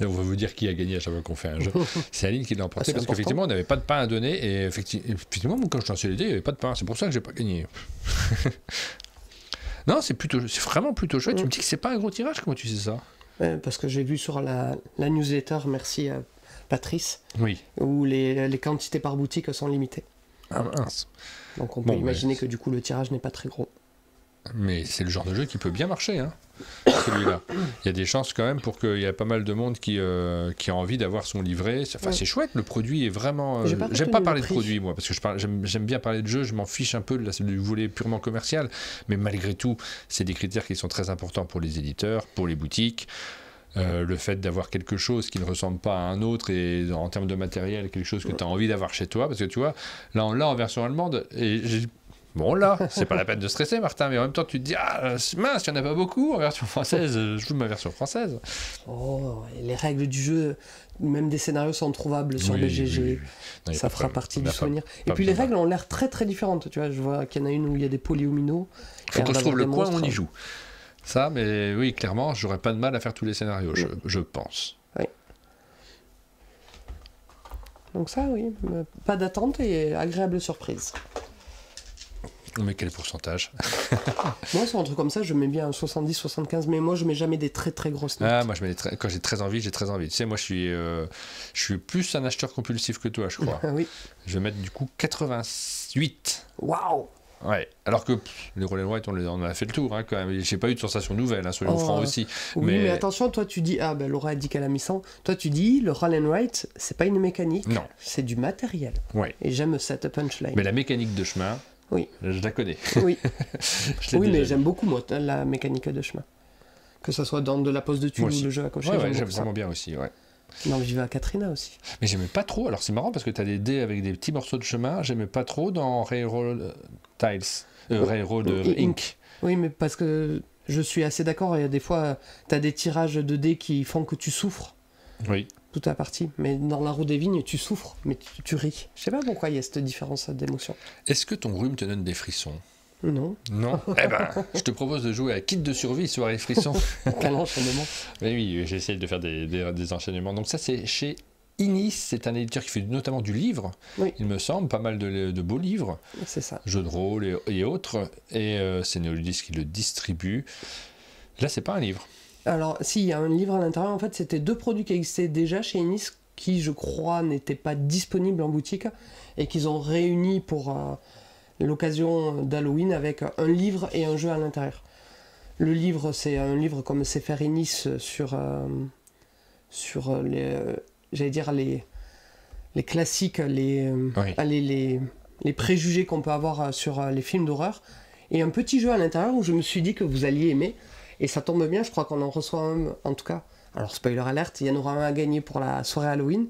On va vous dire qui a gagné à chaque fois qu'on fait un jeu. C'est Aline qui l'a emporté, parce qu'effectivement, on n'avait pas de pain à donner, et effectivement, quand je lançais les dés, il n'y avait pas de pain. C'est pour ça que j'ai pas gagné. Non, c'est vraiment plutôt chouette. Tu me dis que c'est pas un gros tirage, comment tu sais ça? Parce que j'ai vu sur la newsletter, merci à Patrice, où les quantités par boutique sont limitées. Ah mince. Donc on peut imaginer que du coup le tirage n'est pas très gros. Mais c'est le genre de jeu qui peut bien marcher, celui-là. Il y a des chances quand même pour qu'il y ait pas mal de monde qui a envie d'avoir son livret. Enfin, c'est chouette, le produit est vraiment... J'aime pas parler de produit, moi, parce que j'aime bien parler de jeu, je m'en fiche un peu du volet purement commercial, mais malgré tout, c'est des critères qui sont très importants pour les éditeurs, pour les boutiques. Le fait d'avoir quelque chose qui ne ressemble pas à un autre, et en termes de matériel, quelque chose que tu as envie d'avoir chez toi, parce que tu vois, là on l'a en version allemande, et bon là, c'est pas la peine de stresser, Martin, mais en même temps tu te dis, mince, il n'y en a pas beaucoup en version française, je veux ma version française. Les règles du jeu, même des scénarios sont trouvables sur BGG, oui. Non, ça fera partie du souvenir. Et puis les règles ont l'air très très différentes, tu vois, je vois qu'il y en a une où il y a des polyomino. Il faut qu'on se trouve le coin où on y joue. Ça, mais oui, clairement, j'aurais pas de mal à faire tous les scénarios, je pense. Oui. Donc ça, oui, pas d'attente et agréable surprise. Mais quel pourcentage? Moi, sur un truc comme ça, je mets bien un 70-75, mais moi, je mets jamais des très très grosses notes. Moi, quand j'ai très envie, j'ai très envie. Tu sais, moi, je suis plus un acheteur compulsif que toi, je crois. Oui. Je vais mettre du coup 88. Waouh! Ouais, alors que les Roll and Write, on a fait le tour quand même. J'ai pas eu de sensation nouvelle, soyons francs aussi. Oui, mais attention, toi tu dis, Laura a dit qu'elle a mis 100. Toi tu dis, le Roll and Write, c'est pas une mécanique, c'est du matériel. Ouais. Et j'aime cette punchline. Mais la mécanique de chemin, je la connais. Oui, mais j'aime beaucoup moi la mécanique de chemin. Que ce soit dans de la pose de tulle ou le jeu à cocher. J'aime vraiment bien aussi, Non, mais j'y vais à Katrina aussi. Mais j'aimais pas trop, alors c'est marrant parce que tu as des dés avec des petits morceaux de chemin, j'aimais pas trop dans Railroad Tiles, Railroad Inc. Oui, mais parce que je suis assez d'accord, il y a des fois, tu as des tirages de dés qui font que tu souffres. Oui. Toute la partie. Mais dans la roue des vignes, tu souffres, mais tu ris. Je sais pas pourquoi il y a cette différence d'émotion. Est-ce que ton rhume te donne des frissons? Non. Non. Je te propose de jouer à Kit de survie, soirée frisson. Quel enchaînement. Oui, j'essaie de faire des enchaînements. Donc ça, c'est chez Inis, c'est un éditeur qui fait notamment du livre, il me semble, pas mal de beaux livres. C'est ça. Jeux de rôle et autres. Et c'est Néoludis qui le distribue. Là, c'est pas un livre. Alors, si, il y a un livre à l'intérieur. En fait, c'était deux produits qui existaient déjà chez Inis qui, je crois, n'étaient pas disponibles en boutique et qu'ils ont réuni pour l'occasion d'Halloween avec un livre et un jeu à l'intérieur. Le livre, c'est un livre comme Sepherinis sur les, j'allais dire les classiques, les préjugés qu'on peut avoir sur les films d'horreur, et un petit jeu à l'intérieur où je me suis dit que vous alliez aimer, et ça tombe bien, je crois qu'on en reçoit un, en tout cas, alors spoiler alert, il y en aura un à gagner pour la soirée Halloween,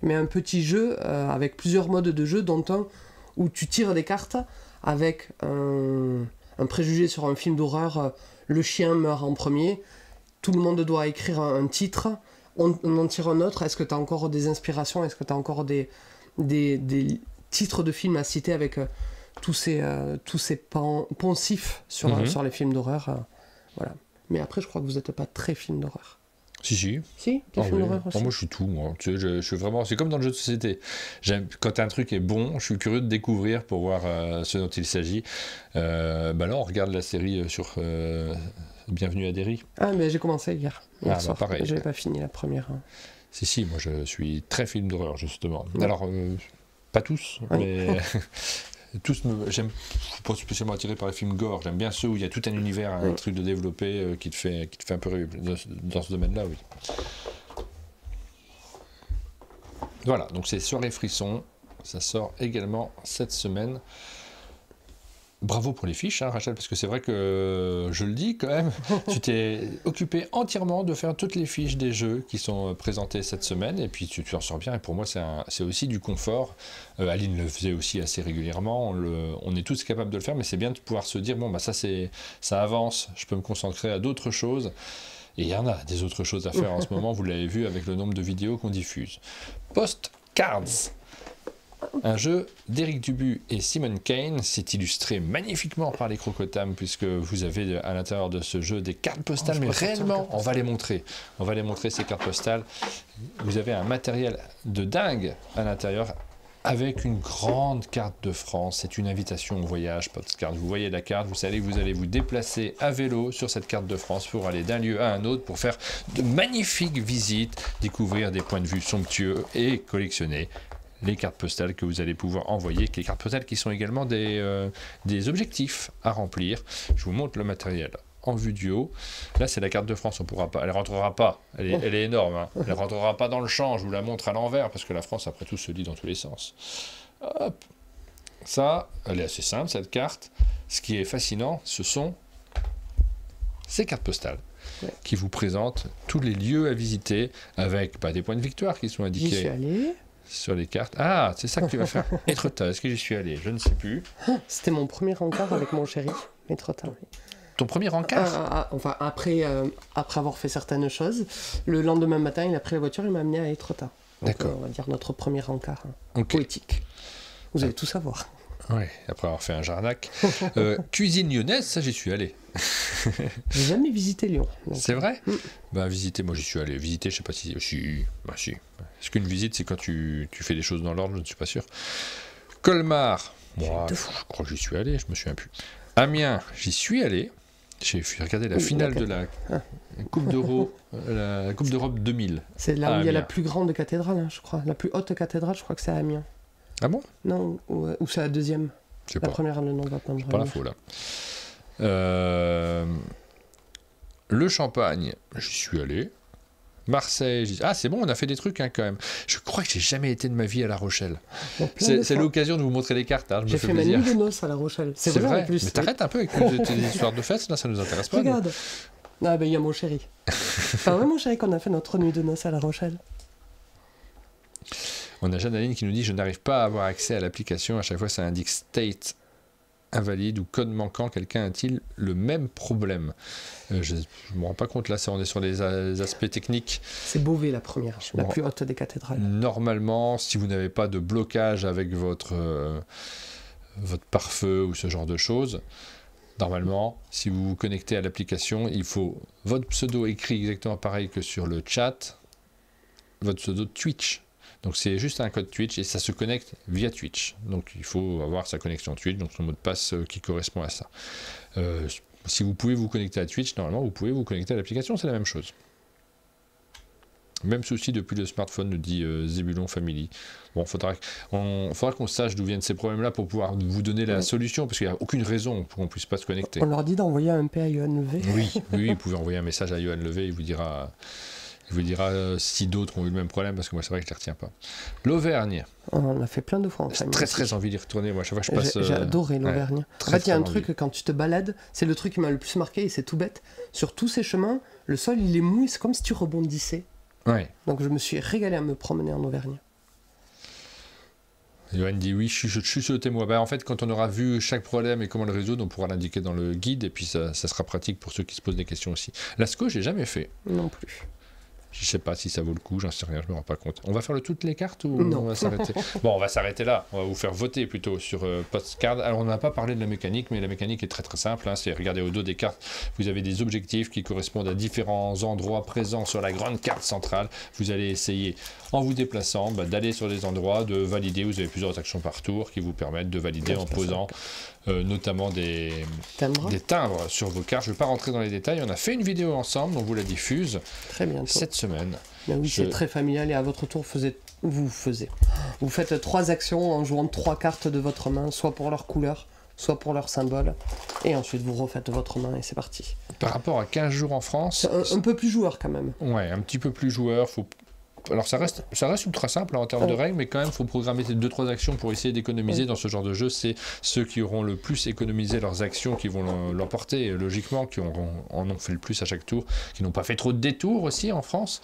mais un petit jeu avec plusieurs modes de jeu, dont un où tu tires des cartes avec un préjugé sur un film d'horreur, le chien meurt en premier, tout le monde doit écrire un titre, on en tire un autre, est-ce que tu as encore des inspirations, est-ce que tu as encore des titres de films à citer avec tous ces poncifs sur les films d'horreur, voilà. Mais après, je crois que vous n'êtes pas très film d'horreur. Si. Si, des films d'horreur aussi. Moi, je suis tout. Moi. Tu sais, je suis vraiment. C'est comme dans le jeu de société. Quand un truc est bon, je suis curieux de découvrir pour voir ce dont il s'agit. Là, on regarde la série sur Bienvenue à Derry. Ah, mais j'ai commencé hier soir. Pareil. Je n'ai pas fini la première. Si, moi, je suis très film d'horreur, justement. Ouais. Alors, pas tous, oui. Mais. J'aime pas spécialement attiré par les films gore, j'aime bien ceux où il y a tout un univers, un truc de développé qui te fait un peu rêver dans ce domaine-là, oui. Voilà, donc c'est Soirée Frisson, ça sort également cette semaine. Bravo pour les fiches, hein, Rachel, parce que c'est vrai que, je le dis quand même, tu t'es occupé entièrement de faire toutes les fiches des jeux qui sont présentés cette semaine, et puis tu en sors bien, et pour moi c'est aussi du confort. Aline le faisait aussi assez régulièrement, on est tous capables de le faire, mais c'est bien de pouvoir se dire, bon bah ça avance, je peux me concentrer à d'autres choses, et il y en a des autres choses à faire en ce moment, vous l'avez vu avec le nombre de vidéos qu'on diffuse. Postcards. Un jeu d'Éric Dubu et Simon Kane, c'est illustré magnifiquement par les Crocotam, puisque vous avez à l'intérieur de ce jeu des cartes postales, mais réellement, on va les montrer ces cartes postales. Vous avez un matériel de dingue à l'intérieur, avec une grande carte de France. C'est une invitation au voyage, Postcard. Vous voyez la carte, vous savez que vous allez vous déplacer à vélo sur cette carte de France pour aller d'un lieu à un autre, pour faire de magnifiques visites, découvrir des points de vue somptueux et collectionner les cartes postales que vous allez pouvoir envoyer, les cartes postales qui sont également des objectifs à remplir. Je vous montre le matériel en vue du haut. Là, c'est la carte de France, on pourra pas, elle rentrera pas, elle est énorme, hein. Elle rentrera pas dans le champ, je vous la montre à l'envers, parce que la France, après tout, se lit dans tous les sens. Hop. Ça, elle est assez simple, cette carte. Ce qui est fascinant, ce sont ces cartes postales qui vous présentent tous les lieux à visiter, avec des points de victoire qui sont indiqués. J'y suis allé. Sur les cartes. Ah, c'est ça que tu vas faire. Étretat, est-ce que j'y suis allé? Je ne sais plus. C'était mon premier encart avec mon chéri. Étretat, oui. Ton premier encart? Enfin, après avoir fait certaines choses, le lendemain matin, il a pris la voiture et m'a amené à Étretat. D'accord. On va dire notre premier encart Okay. poétique. Vous allez tout savoir. Oui, après avoir fait un Jarnac. Cuisine lyonnaise, ça j'y suis allé. J'ai jamais visité Lyon. C'est vrai? Visiter, moi j'y suis allé. Visiter, je sais pas si... Si. Est-ce qu'une visite, c'est quand tu fais des choses dans l'ordre? Je ne suis pas sûr. Colmar, moi, je crois que j'y suis allé, je me souviens plus. Amiens, j'y suis allé. J'ai regardé la finale de la Coupe d'Euro, la Coupe d'Europe 2000. C'est là où il y a la plus grande cathédrale, hein, je crois. La plus haute cathédrale, je crois que c'est à Amiens. Ah bon? Non, ou c'est la deuxième. Je sais la pas. Première, le nom va pas me pas l'info là. Le Champagne, j'y suis allé. Marseille, c'est bon, on a fait des trucs quand même. Je crois que j'ai jamais été de ma vie à La Rochelle. C'est l'occasion de vous montrer les cartes. Hein, j'ai fait ma nuit de noces à La Rochelle. C'est vrai en plus. Mais t'arrêtes un peu avec tes histoires de fêtes, là ça nous intéresse pas. Regarde. Il y a mon chéri. C'est vrai mon chéri qu'on a fait notre nuit de noces à La Rochelle. On a Jeanne Aline qui nous dit: je n'arrive pas à avoir accès à l'application, à chaque fois ça indique state invalide ou code manquant. Quelqu'un a-t-il le même problème? Je ne me rends pas compte, là on est sur les aspects techniques. C'est Beauvais la première, la plus haute des cathédrales. Normalement, si vous n'avez pas de blocage avec votre pare-feu ou ce genre de choses, normalement, si vous vous connectez à l'application, il faut votre pseudo écrit exactement pareil que sur le chat, votre pseudo Twitch. Donc c'est juste un code Twitch et ça se connecte via Twitch. Donc il faut avoir sa connexion Twitch, donc son mot de passe qui correspond à ça. Si vous pouvez vous connecter à Twitch, normalement vous pouvez vous connecter à l'application, c'est la même chose. Même souci depuis le smartphone, nous dit Zébulon Family. Bon, faudra qu'on sache d'où viennent ces problèmes-là pour pouvoir vous donner la solution, parce qu'il n'y a aucune raison pour qu'on ne puisse pas se connecter. On leur dit d'envoyer un MP à Johan Levé. Oui, vous pouvez envoyer un message à Johan Levé, il vous dira si d'autres ont eu le même problème, parce que moi c'est vrai que je ne les retiens pas. L'Auvergne. On a fait plein de fois en J'ai famille. très envie d'y retourner, moi, chaque fois que je passe... J'ai adoré l'Auvergne. En fait, il y a un truc, quand tu te balades, c'est le truc qui m'a le plus marqué, et c'est tout bête. Sur tous ces chemins, le sol il est mou, et c'est comme si tu rebondissais. Ouais. Donc je me suis régalé à me promener en Auvergne. Johan dit oui, chuchotez-moi. En fait, quand on aura vu chaque problème et comment le résoudre, on pourra l'indiquer dans le guide, et puis ça sera pratique pour ceux qui se posent des questions aussi. Lascaux, j'ai jamais fait. Non plus. Je sais pas si ça vaut le coup, j'en sais rien, je me rends pas compte. On va faire toutes les cartes ou non. On va s'arrêter? Bon, on va s'arrêter là. On va vous faire voter plutôt sur Postcard. Alors, on n'a pas parlé de la mécanique, mais la mécanique est très simple. C'est regardez au dos des cartes, vous avez des objectifs qui correspondent à différents endroits présents sur la grande carte centrale. Vous allez essayer, en vous déplaçant, d'aller sur des endroits, de valider. Vous avez plusieurs actions par tour qui vous permettent de valider en posant notamment des timbres sur vos cartes. Je ne vais pas rentrer dans les détails. On a fait une vidéo ensemble, on vous la diffuse très bientôt cette semaine. Mais oui, c'est très familial et à votre tour, vous faites 3 actions en jouant 3 cartes de votre main, soit pour leur couleur, soit pour leur symbole, et ensuite vous refaites votre main et c'est parti. Par rapport à 15 jours en France... Un peu plus joueur quand même. Ouais, un petit peu plus joueur. Alors ça reste ultra simple en termes de règles, mais quand même il faut programmer ces 2-3 actions pour essayer d'économiser dans ce genre de jeu. C'est ceux qui auront le plus économisé leurs actions qui vont l'emporter, logiquement, qui en ont fait le plus à chaque tour, qui n'ont pas fait trop de détours aussi en France.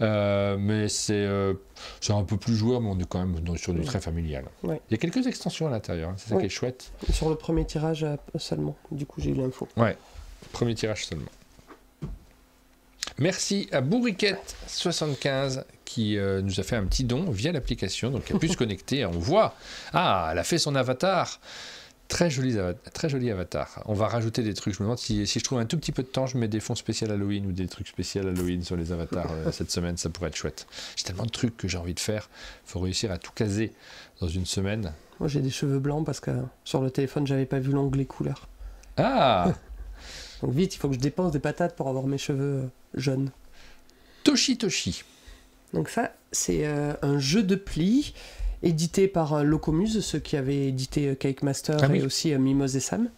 Mais c'est un peu plus joueur, mais on est quand même sur du très familial. Ouais. Il y a quelques extensions à l'intérieur, c'est ça qui est chouette. Sur le premier tirage seulement, du coup j'ai eu l'info. Ouais, premier tirage seulement. Merci à Bourriquette75 qui nous a fait un petit don via l'application, donc elle a pu se connecter. On voit, elle a fait son avatar. Très joli avatar. On va rajouter des trucs. Je me demande si je trouve un tout petit peu de temps, je mets des fonds spéciaux Halloween ou des trucs spéciaux Halloween sur les avatars cette semaine. Ça pourrait être chouette. J'ai tellement de trucs que j'ai envie de faire. Il faut réussir à tout caser dans une semaine. Moi j'ai des cheveux blancs parce que sur le téléphone j'avais pas vu l'onglet couleur. Ah. Donc vite, il faut que je dépense des patates pour avoir mes cheveux jaunes. Toshi. Donc ça, c'est un jeu de pli édité par Locomuse, ceux qui avaient édité Cake Master et aussi Mimose et Sam.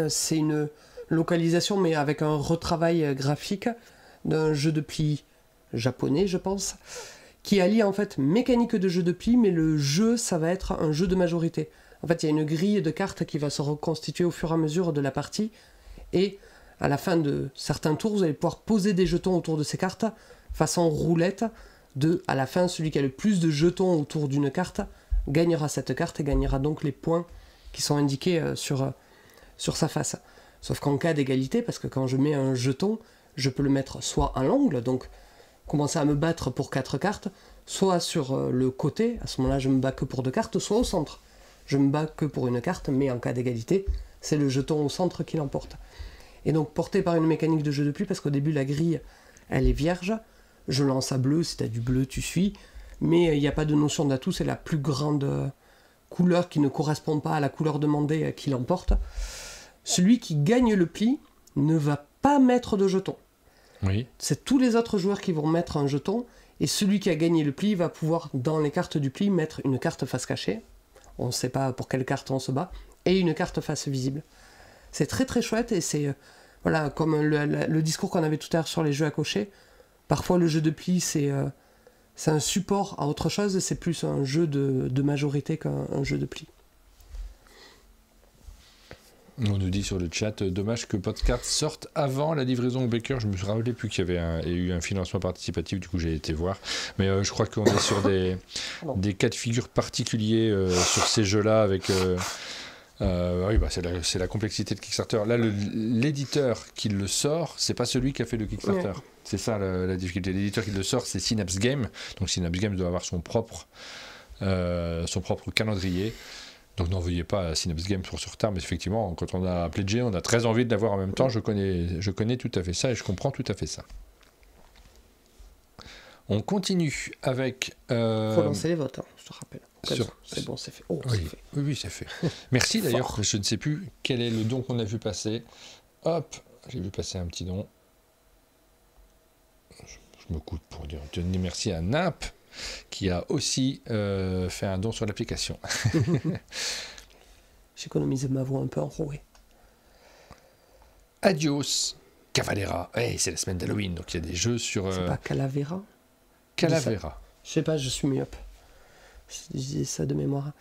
C'est une localisation, mais avec un retravail graphique d'un jeu de pli japonais, je pense, qui allie en fait mécanique de jeu de pli, mais le jeu, ça va être un jeu de majorité. En fait, il y a une grille de cartes qui va se reconstituer au fur et à mesure de la partie, et à la fin de certains tours, vous allez pouvoir poser des jetons autour de ces cartes, façon roulette, à la fin, celui qui a le plus de jetons autour d'une carte gagnera cette carte et gagnera donc les points qui sont indiqués sur sa face. Sauf qu'en cas d'égalité, parce que quand je mets un jeton, je peux le mettre soit à l'angle, donc commencer à me battre pour 4 cartes, soit sur le côté, à ce moment-là je me bats que pour 2 cartes, soit au centre. Je me bats que pour une carte, mais en cas d'égalité, c'est le jeton au centre qui l'emporte. Et donc porté par une mécanique de jeu de pli, parce qu'au début la grille, elle est vierge, je lance à bleu, si tu as du bleu tu suis, mais il n'y a pas de notion d'atout, c'est la plus grande couleur qui ne correspond pas à la couleur demandée qui l'emporte. Celui qui gagne le pli ne va pas mettre de jeton. Oui. C'est tous les autres joueurs qui vont mettre un jeton, et celui qui a gagné le pli va pouvoir, dans les cartes du pli, mettre une carte face cachée, on ne sait pas pour quelle carte on se bat, et une carte face visible. C'est très chouette, et c'est voilà, comme le discours qu'on avait tout à l'heure sur les jeux à cocher. Parfois le jeu de pli c'est un support à autre chose, c'est plus un jeu de majorité qu'un jeu de pli. On nous dit sur le chat, dommage que Postcard sorte avant la livraison au Baker. Je me suis rappelé plus qu'il y avait eu un financement participatif, du coup j'ai été voir. Mais je crois qu'on est sur des cas de figure particuliers sur ces jeux-là avec... oui, c'est la complexité de Kickstarter. Là, l'éditeur qui le sort, c'est pas celui qui a fait le Kickstarter. Ouais. C'est ça la difficulté. L'éditeur qui le sort, c'est Synapse Games. Donc Synapse Games doit avoir son propre calendrier. Donc n'en veuillez pas à Synapse Games pour ce retard, mais effectivement, quand on a pledgé, on a très envie de l'avoir en même temps. Je connais tout à fait ça et je comprends tout à fait ça. On continue avec... faut lancer les votes, hein, je te rappelle. C'est bon, c'est fait. Oh, oui, c'est fait. Oui, c'est fait. Merci d'ailleurs, je ne sais plus quel est le don qu'on a vu passer. Hop, j'ai vu passer un petit don. Je beaucoup pour dire merci à Nimp qui a aussi fait un don sur l'application. J'économise ma voix un peu enrouée. Adios Cavalera. C'est la semaine d'Halloween, donc il y a des jeux sur... C'est pas Calavera? Calavera. Je sais pas, je suis myope. Je dis ça de mémoire.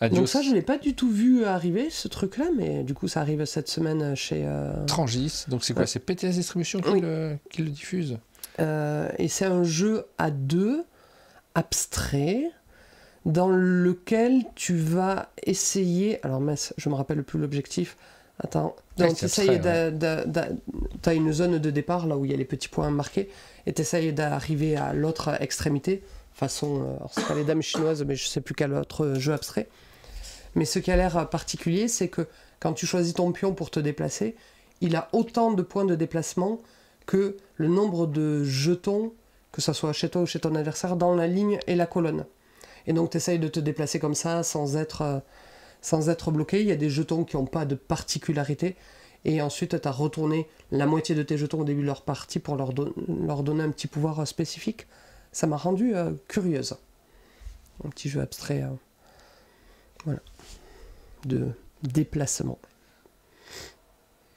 Adios. Donc ça, je l'ai pas du tout vu arriver, ce truc-là, mais du coup, ça arrive cette semaine chez... Trangis, donc c'est quoi? C'est PTS Distribution qui le diffuse. Et c'est un jeu à 2, abstrait, dans lequel tu vas essayer... Alors mince, je me rappelle plus l'objectif. Attends. Donc tu essayes t'as une zone de départ, là où il y a les petits points marqués, et tu essayes d'arriver à l'autre extrémité, façon... alors c'est pas les dames chinoises, mais je sais plus quel autre jeu abstrait. Mais ce qui a l'air particulier, c'est que quand tu choisis ton pion pour te déplacer, il a autant de points de déplacement que le nombre de jetons, que ce soit chez toi ou chez ton adversaire, dans la ligne et la colonne. Et donc tu essayes de te déplacer comme ça, sans être bloqué. Il y a des jetons qui n'ont pas de particularité. Et ensuite, tu as retourné la moitié de tes jetons au début de leur partie pour leur donner un petit pouvoir spécifique. Ça m'a rendu curieuse. Un petit jeu abstrait voilà, de déplacement.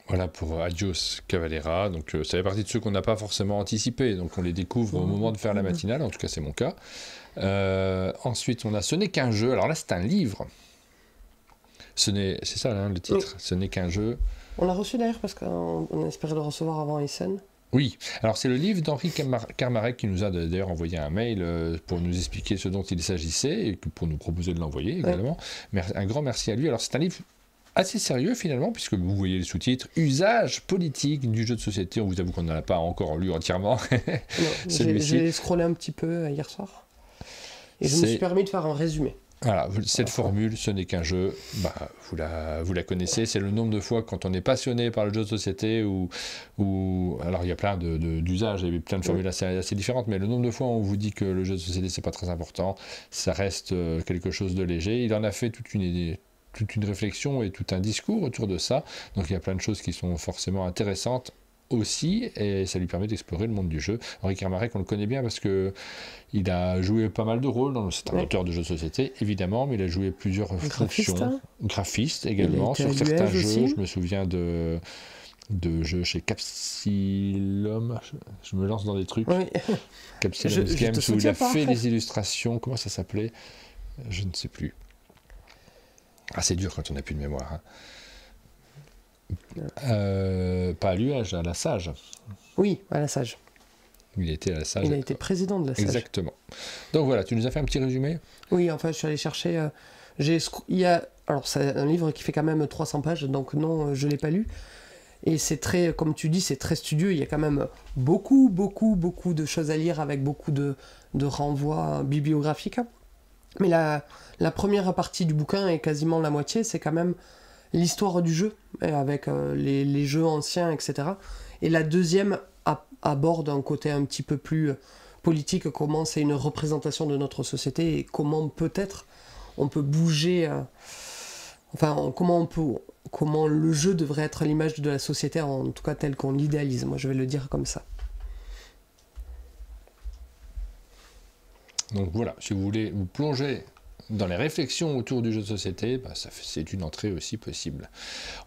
Voilà pour Adios Cavalera. Donc ça fait partie de ceux qu'on n'a pas forcément anticipés. Donc on les découvre au moment de faire la matinale. En tout cas, c'est mon cas. Ensuite, on a Ce n'est qu'un jeu. Alors là, c'est un livre. C'est ça hein, le titre. Oui. Ce n'est qu'un jeu. On l'a reçu d'ailleurs parce qu'on espérait le recevoir avant Essen. Oui, alors c'est le livre d'Henri Carmarek qui nous a d'ailleurs envoyé un mail pour nous expliquer ce dont il s'agissait et pour nous proposer de l'envoyer également. Ouais. Un grand merci à lui. Alors c'est un livre assez sérieux finalement, puisque vous voyez les sous-titres. Usage politique du jeu de société. On vous avoue qu'on n'en a pas encore lu entièrement. J'ai scrollé un petit peu hier soir et je me suis permis de faire un résumé. Voilà, cette formule, ce n'est qu'un jeu, vous la connaissez, c'est le nombre de fois quand on est passionné par le jeu de société alors il y a plein d'usages, il y a plein de formules assez différentes, mais le nombre de fois où on vous dit que le jeu de société c'est pas très important, ça reste quelque chose de léger. Il en a fait toute une réflexion et tout un discours autour de ça, donc il y a plein de choses qui sont forcément intéressantes aussi, et ça lui permet d'explorer le monde du jeu. Henri Carmarek, on le connaît bien parce que il a joué pas mal de rôles, c'est un auteur de jeux de société évidemment, mais il a joué plusieurs fonctions, graphiste également sur certains jeux aussi. Je me souviens de jeux chez Capsilum, je me lance dans des trucs, Capsilum Games où il a fait les illustrations, comment ça s'appelait, je ne sais plus. C'est dur quand on n'a plus de mémoire hein. Pas à l'UH, à la Sage. Oui, à la Sage. Il était à la Sage. Il a été président de la Sage. Exactement. Donc voilà, tu nous as fait un petit résumé ? Oui, enfin, je suis allé chercher. Alors, c'est un livre qui fait quand même 300 pages, donc non, je ne l'ai pas lu. Et c'est très, comme tu dis, c'est très studieux. Il y a quand même beaucoup de choses à lire avec beaucoup de renvois bibliographiques. Mais la première partie du bouquin est quasiment la moitié, c'est quand même l'histoire du jeu, avec les jeux anciens, etc. Et la deuxième aborde un côté un petit peu plus politique, comment c'est une représentation de notre société et comment peut-être on peut bouger, comment le jeu devrait être l'image de la société, en tout cas telle qu'on l'idéalise. Moi, je vais le dire comme ça. Donc voilà, si vous voulez vous plonger dans les réflexions autour du jeu de société, c'est une entrée aussi possible.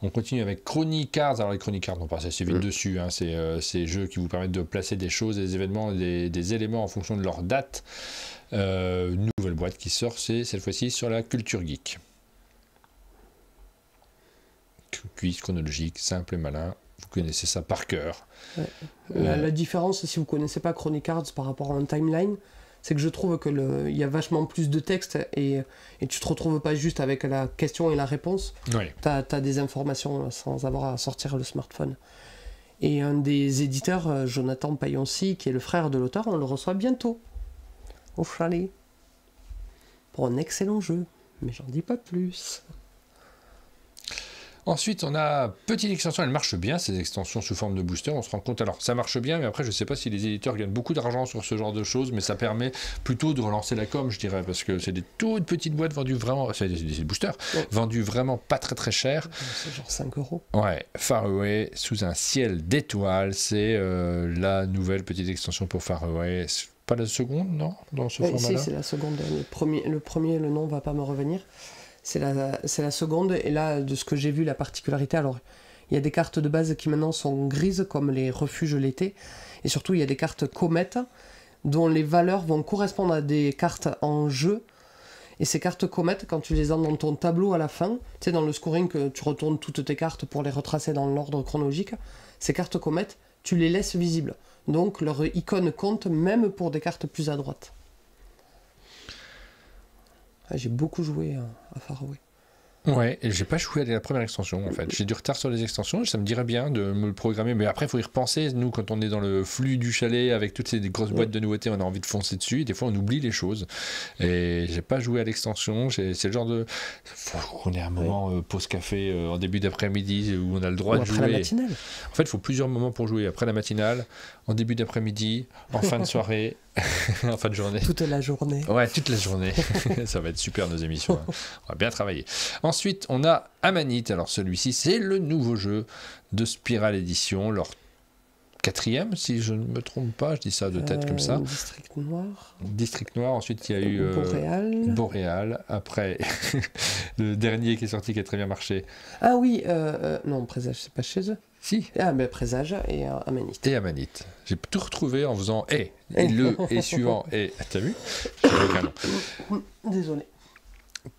On continue avec Chronic Cards. Alors les Chronic Cards, on passe assez vite dessus. Hein. C'est ces jeux qui vous permettent de placer des choses, des événements, des éléments en fonction de leur date. Une nouvelle boîte qui sort, c'est cette fois-ci sur la culture geek. Quiz chronologique, simple et malin. Vous connaissez ça par cœur. Ouais. La différence, si vous ne connaissez pas Chronic Cards par rapport à un timeline, c'est que je trouve que il y a vachement plus de texte et tu te retrouves pas juste avec la question et la réponse. Oui. T'as des informations sans avoir à sortir le smartphone. Et un des éditeurs, Jonathan Payoncy, qui est le frère de l'auteur, on le reçoit bientôt au chalet pour un excellent jeu, mais j'en dis pas plus. Ensuite, on a petite extension, elle marche bien, ces extensions sous forme de booster, on se rend compte, alors ça marche bien, mais après je sais pas si les éditeurs gagnent beaucoup d'argent sur ce genre de choses, mais ça permet plutôt de relancer la com, je dirais, parce que c'est des toutes petites boîtes vendues vraiment, c'est des boosters, vendues vraiment pas très très cher. C'est genre 5 €. Ouais, Faraway sous un ciel d'étoiles, c'est la nouvelle petite extension pour Faraway. Pas la seconde, non, dans ce format-là. Si, c'est la seconde. Le premier, le nom va pas me revenir. C'est la seconde. Et là, de ce que j'ai vu, la particularité, alors, il y a des cartes de base qui maintenant sont grises, comme les refuges l'été. Et surtout, il y a des cartes comètes, dont les valeurs vont correspondre à des cartes en jeu. Et ces cartes comètes, quand tu les as dans ton tableau à la fin, tu sais, dans le scoring, que tu retournes toutes tes cartes pour les retracer dans l'ordre chronologique, ces cartes comètes, tu les laisses visibles. Donc leur icône compte même pour des cartes plus à droite. J'ai beaucoup joué à Faraway. Ouais, et j'ai pas joué à la première extension en fait. J'ai du retard sur les extensions, ça me dirait bien de me le programmer, mais après il faut y repenser. Nous, quand on est dans le flux du chalet avec toutes ces grosses boîtes de nouveautés, on a envie de foncer dessus, et des fois on oublie les choses. Et j'ai pas joué à l'extension, c'est le genre de. On est à un moment pause café en début d'après-midi où on a le droit de jouer. Après la matinale. En fait, il faut plusieurs moments pour jouer. Après la matinale, en début d'après-midi, en fin de soirée, en fin de journée. Toute la journée. Ouais, toute la journée. Ça va être super nos émissions. Hein. On va bien travailler. Ensuite, on a Amanite. Alors celui-ci, c'est le nouveau jeu de Spiral Edition, leur 4e, si je ne me trompe pas. Je dis ça de tête comme ça. District Noir. District Noir. Ensuite, il y a eu Boréal. Après, le dernier qui est sorti qui a très bien marché. Ah oui, non, Présage, c'est pas chez eux. Si. Ah, mais Présage et Amanite. Et Amanite. J'ai tout retrouvé en faisant et le et suivant et. T'as vu? J'ai aucun nom. Désolé.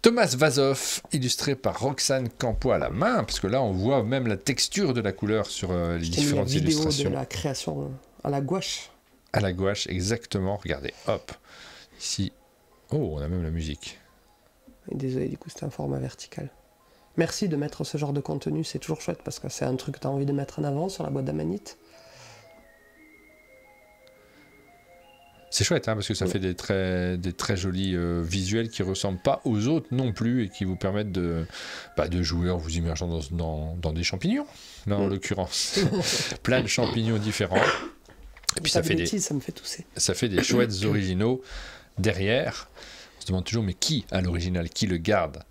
Thomas Vazov, illustré par Roxane Campo à la main, parce que là on voit même la texture de la couleur sur les différentes illustrations. Vidéo de la création à la gouache. À la gouache, exactement. Regardez, hop. Ici. Oh, on a même la musique. Et désolé, du coup c'était un format vertical. Merci de mettre ce genre de contenu, c'est toujours chouette parce que c'est un truc que tu as envie de mettre en avant sur la boîte d'Amanite. C'est chouette, hein, parce que ça fait des très jolis visuels qui ne ressemblent pas aux autres non plus et qui vous permettent de jouer en vous immergeant dans des champignons, là en l'occurrence. Plein de champignons différents. Et puis ça me fait tousser. Ça fait des chouettes originaux derrière. On se demande toujours, mais qui a l'original? Qui le garde?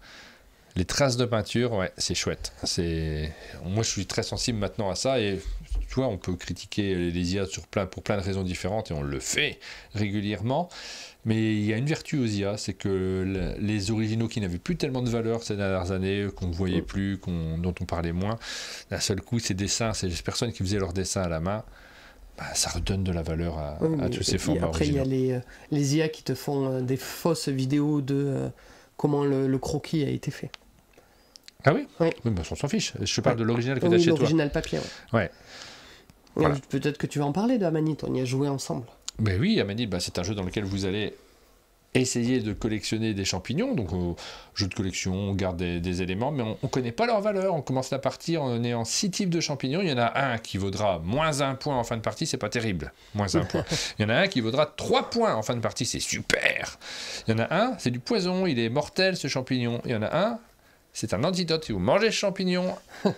Les traces de peinture, ouais, c'est chouette. Moi, je suis très sensible maintenant à ça et tu vois, on peut critiquer les IA pour plein de raisons différentes et on le fait régulièrement. Mais il y a une vertu aux IA, c'est que les originaux qui n'avaient plus tellement de valeur ces dernières années, qu'on ne voyait plus, dont on parlait moins, d'un seul coup, ces dessins, ces personnes qui faisaient leurs dessins à la main, ça redonne de la valeur à tous ces formats originaux. Après, il y a les IA qui te font des fausses vidéos de comment le croquis a été fait. Ah oui, oui, bah, on s'en fiche. Je parle de l'original que tu as chez toi. L'original papier, ouais. Voilà. Peut-être que tu vas en parler de Amanite, on y a joué ensemble. Ben oui, Amanite, c'est un jeu dans lequel vous allez essayer de collectionner des champignons. Donc, jeu de collection, on garde des éléments, mais on ne connaît pas leur valeur. On commence la partie en ayant 6 types de champignons. Il y en a un qui vaudra -1 point en fin de partie, c'est pas terrible. -1 point. Il y en a un qui vaudra 3 points en fin de partie, c'est super. Il y en a un, c'est du poison, il est mortel ce champignon. Il y en a un, c'est un antidote. Si vous mangez ce champignon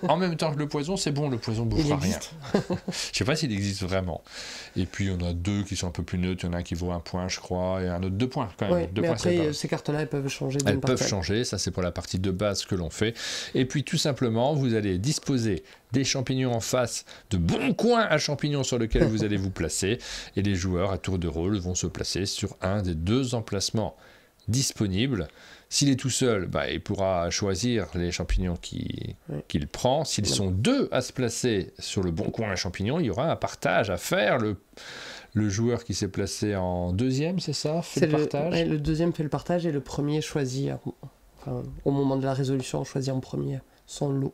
en même temps que le poison, c'est bon, le poison ne bouffera rien. Je ne sais pas s'il existe vraiment. Et puis, il y en a 2 qui sont un peu plus neutres. Il y en a un qui vaut 1 point, je crois, et un autre 2 points quand même. Ouais, mais après, ces cartes-là, elles peuvent changer. Elles peuvent changer, ça c'est pour la partie de base que l'on fait. Et puis, tout simplement, vous allez disposer des champignons en face, de bons coins à champignons sur lesquels vous allez vous placer. Et les joueurs, à tour de rôle, vont se placer sur un des 2 emplacements disponibles. S'il est tout seul, il pourra choisir les champignons qu'il prend. S'ils sont 2 à se placer sur le bon coin à champignons, il y aura un partage à faire. Le joueur qui s'est placé en 2e, c'est ça, fait le partage. Le 2e fait le partage et le premier choisit, au moment de la résolution, choisit en premier son lot.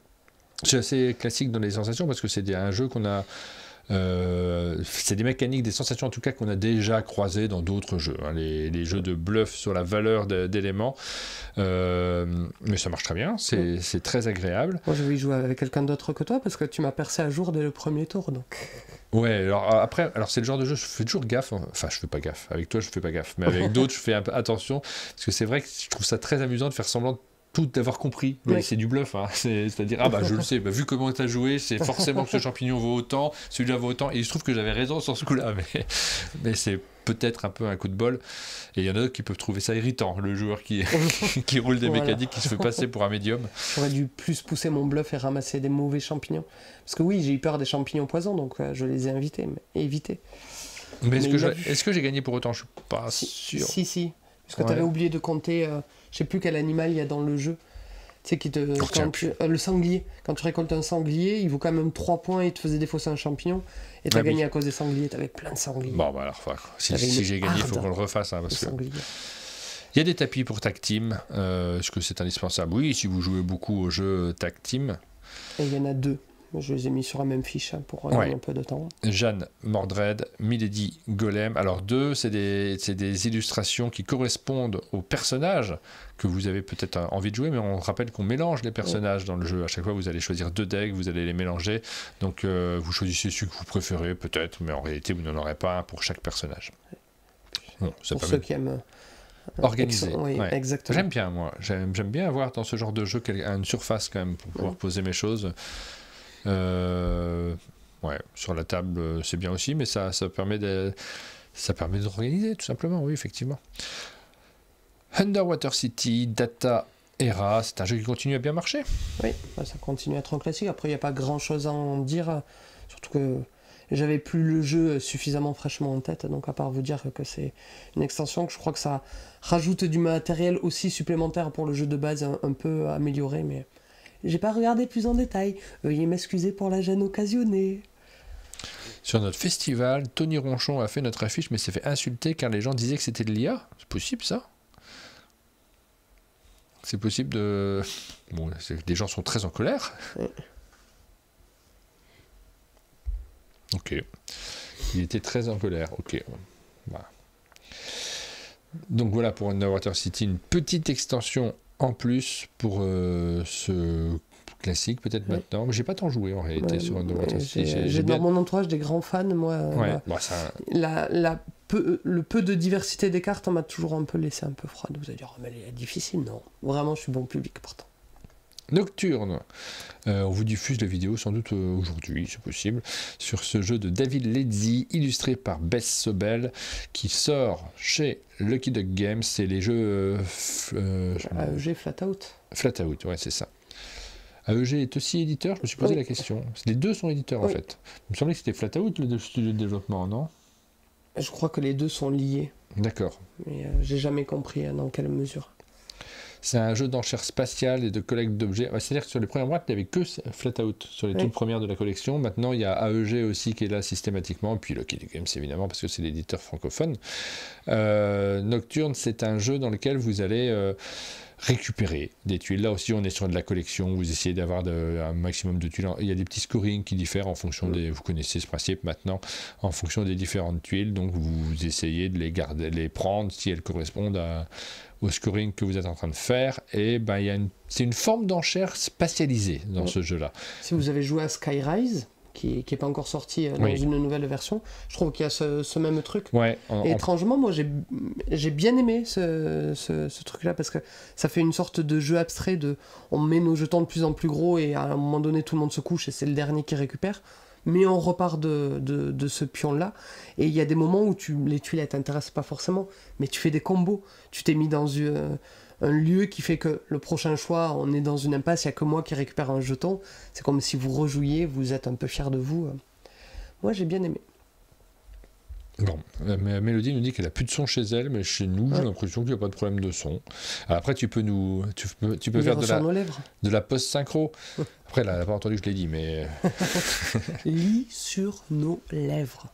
C'est assez classique dans les sensations parce que c'est un jeu qu'on a... c'est des mécaniques, des sensations en tout cas qu'on a déjà croisées dans d'autres jeux, hein, les jeux de bluff sur la valeur d'éléments, mais ça marche très bien, c'est très agréable. Moi je vais y jouer avec quelqu'un d'autre que toi parce que tu m'as percé à jour dès le premier tour donc. Ouais, alors c'est le genre de jeu, je fais toujours gaffe, enfin je fais pas gaffe, avec toi je fais pas gaffe, mais avec d'autres je fais un peu attention, parce que c'est vrai que je trouve ça très amusant de faire semblant tout d'avoir compris, mais c'est du bluff, hein. C'est-à-dire, ah bah je le sais, bah, vu comment tu as joué, c'est forcément que ce champignon vaut autant, celui-là vaut autant, et il se trouve que j'avais raison sur ce coup-là, mais c'est peut-être un peu un coup de bol, et il y en a d'autres qui peuvent trouver ça irritant, le joueur qui roule des mécaniques, qui se fait passer pour un médium. J'aurais dû plus pousser mon bluff et ramasser des mauvais champignons, parce que oui, j'ai eu peur des champignons poisons, donc je les ai évités. Mais est-ce que j'ai gagné pour autant? Je suis pas sûr. Si. Parce que tu avais oublié de compter, je sais plus quel animal il y a dans le jeu. Tu sais, le sanglier. Quand tu récoltes un sanglier, il vaut quand même 3 points et il te faisait défausser un champignon. Et tu as gagné à cause des sangliers. Tu avais plein de sangliers. Bon, bah alors, si j'ai gagné, il faut qu'on le refasse. Hein, parce que... Il y a des tapis pour tag team. Est-ce que c'est indispensable? Oui, si vous jouez beaucoup au jeu tag team. Et il y en a 2. Je les ai mis sur la même fiche pour gagner un peu de temps. Jeanne, Mordred, Milady, Golem. Alors 2, c'est des illustrations qui correspondent aux personnages que vous avez peut-être envie de jouer, mais on rappelle qu'on mélange les personnages dans le jeu. À chaque fois, vous allez choisir 2 decks, vous allez les mélanger. Donc vous choisissez celui que vous préférez peut-être, mais en réalité, vous n'en aurez pas un pour chaque personnage. Bon, ça pour ceux qui aiment... Organiser. Oui, exactement. J'aime bien, moi. J'aime bien avoir dans ce genre de jeu une surface quand même pour pouvoir poser mes choses. Sur la table c'est bien aussi, mais ça permet d'organiser tout simplement, oui, effectivement. Underwater City, Data Era, c'est un jeu qui continue à bien marcher. Oui, ça continue à être un classique. Après, il n'y a pas grand chose à en dire, surtout que j'avais plus le jeu suffisamment fraîchement en tête, donc à part vous dire que c'est une extension, que je crois que ça rajoute du matériel aussi supplémentaire pour le jeu de base, un peu amélioré, mais j'ai pas regardé plus en détail. Veuillez m'excuser pour la gêne occasionnée. Sur notre festival, Tony Ronchon a fait notre affiche, mais s'est fait insulter car les gens disaient que c'était de l'IA. C'est possible, ça? C'est possible de... Bon, les gens sont très en colère. Ok. Il était très en colère. Ok. Voilà. Donc voilà pour Underwater City, une petite extension en plus pour ce classique peut-être maintenant, mais j'ai pas tant joué en réalité sur Underwater City. J'ai dans mon entourage des grands fans, moi. Le peu de diversité des cartes m'a toujours un peu laissé un peu froide. Vous allez dire, mais elle est difficile, non. Vraiment, je suis bon public pourtant. Nocturne. On vous diffuse la vidéo sans doute aujourd'hui, c'est possible, sur ce jeu de David Ledzi, illustré par Bess Sobel, qui sort chez Lucky Duck Games. C'est les jeux... AEG Flatout. Flatout, ouais, c'est ça. AEG est aussi éditeur, je me suis posé la question. Les deux sont éditeurs en fait. Il me semblait que c'était Flatout, le studio de développement, non? Je crois que les deux sont liés. D'accord. Mais j'ai jamais compris dans quelle mesure. C'est un jeu d'enchères spatiales et de collecte d'objets. C'est-à-dire que sur les premières boîtes, il n'y avait que Flatout, sur les toutes premières de la collection. Maintenant, il y a AEG aussi qui est là systématiquement, puis Lucky Duck Games évidemment, parce que c'est l'éditeur francophone. Nocturne, c'est un jeu dans lequel vous allez récupérer des tuiles. Là aussi, on est sur de la collection. Vous essayez d'avoir un maximum de tuiles. Il y a des petits scorings qui diffèrent en fonction des... Vous connaissez ce principe maintenant, en fonction des différentes tuiles. Donc, vous essayez de les garder, les prendre si elles correspondent au scoring que vous êtes en train de faire. Et c'est une forme d'enchère spatialisée dans ce jeu-là. Si vous avez joué à Skyrise, qui n'est pas encore sorti dans une nouvelle version, je trouve qu'il y a ce même truc. Et étrangement, moi j'ai bien aimé ce truc-là, parce que ça fait une sorte de jeu abstrait on met nos jetons de plus en plus gros et à un moment donné tout le monde se couche et c'est le dernier qui récupère, mais on repart de ce pion-là. Et il y a des moments où les tuiles ne t'intéressent pas forcément, mais tu fais des combos. Tu t'es mis dans un lieu qui fait que le prochain choix, on est dans une impasse, il n'y a que moi qui récupère un jeton. C'est comme si vous rejouiez, vous êtes un peu fier de vous. Moi, j'ai bien aimé. Bon, Mélodie nous dit qu'elle a plus de son chez elle, mais chez nous, j'ai l'impression qu'il n'y a pas de problème de son. Alors après, tu peux faire de la post-synchro. Après, là, elle n'a pas entendu que je l'ai dit, mais... Lis sur nos lèvres.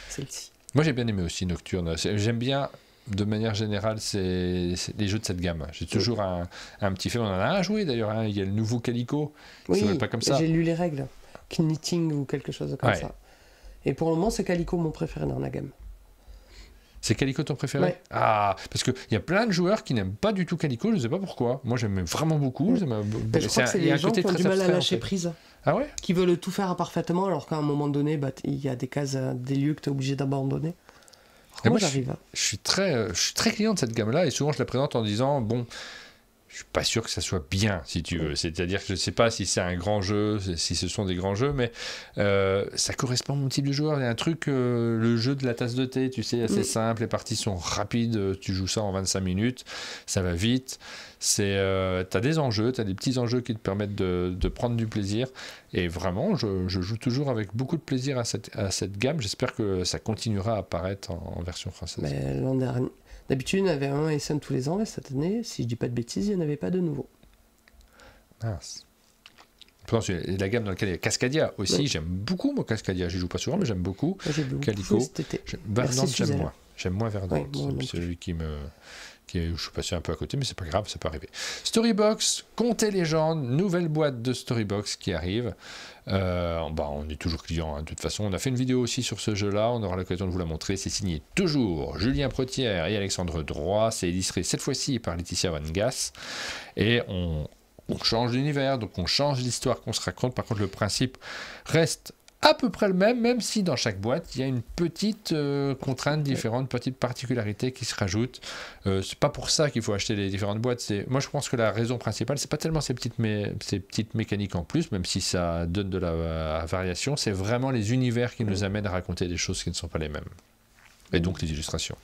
Celle-ci. Moi, j'ai bien aimé aussi Nocturne. J'aime bien, de manière générale, c'est les jeux de cette gamme. J'ai toujours un petit fait. On en a un joué d'ailleurs. Hein. Il y a le nouveau Calico. Oui, pas comme ça. J'ai lu les règles. Knitting ou quelque chose comme ça. Et pour le moment, c'est Calico mon préféré dans la gamme. C'est Calico ton préféré? Ah, parce qu'il y a plein de joueurs qui n'aiment pas du tout Calico, je ne sais pas pourquoi. Moi, j'aime vraiment beaucoup. Je crois que c'est les gens qui ont du mal à lâcher prise. Ah ouais? Qui veulent tout faire parfaitement, alors qu'à un moment donné, il y a des cases, des lieux que tu es obligé d'abandonner. Moi, j'arrive. Je suis très client de cette gamme-là, et souvent, je la présente en disant, bon... je suis pas sûr que ça soit bien, si tu veux. C'est-à-dire que je sais pas si c'est un grand jeu, si ce sont des grands jeux, mais ça correspond à mon type de joueur. Il y a un truc, le jeu de la tasse de thé, tu sais, assez simple, les parties sont rapides, tu joues ça en 25 minutes, ça va vite. T'as des enjeux, t'as des petits enjeux qui te permettent de prendre du plaisir. Et vraiment, je joue toujours avec beaucoup de plaisir à cette gamme. J'espère que ça continuera à apparaître en version française. Mais l'an dernier, d'habitude, il y en avait un SM tous les ans, et cette année, si je dis pas de bêtises, il n'y en avait pas de nouveau. Mince. La gamme dans laquelle il y a Cascadia aussi, j'aime beaucoup moi Cascadia. Je joue pas souvent, mais j'aime beaucoup. Moi, j'ai beaucoup Calico. Verdant, j'aime moins. J'aime moins Verdant. C'est celui qui je suis passé un peu à côté, mais c'est pas grave, ça peut arriver. Storybox, Contes et légendes, nouvelle boîte de Storybox qui arrive. On est toujours client, de toute façon. On a fait une vidéo aussi sur ce jeu-là, on aura l'occasion de vous la montrer. C'est signé toujours Julien Protière et Alexandre Droit. C'est illustré cette fois-ci par Laetitia Van Gass. Et on change d'univers, donc on change l'histoire qu'on se raconte. Par contre, le principe reste à peu près le même si dans chaque boîte, il y a une petite contrainte différente, une petite particularité qui se rajoute. C'est pas pour ça qu'il faut acheter les différentes boîtes. Moi, je pense que la raison principale, c'est pas tellement ces petites mécaniques en plus, même si ça donne de la variation, c'est vraiment les univers qui nous amènent à raconter des choses qui ne sont pas les mêmes. Et donc les illustrations.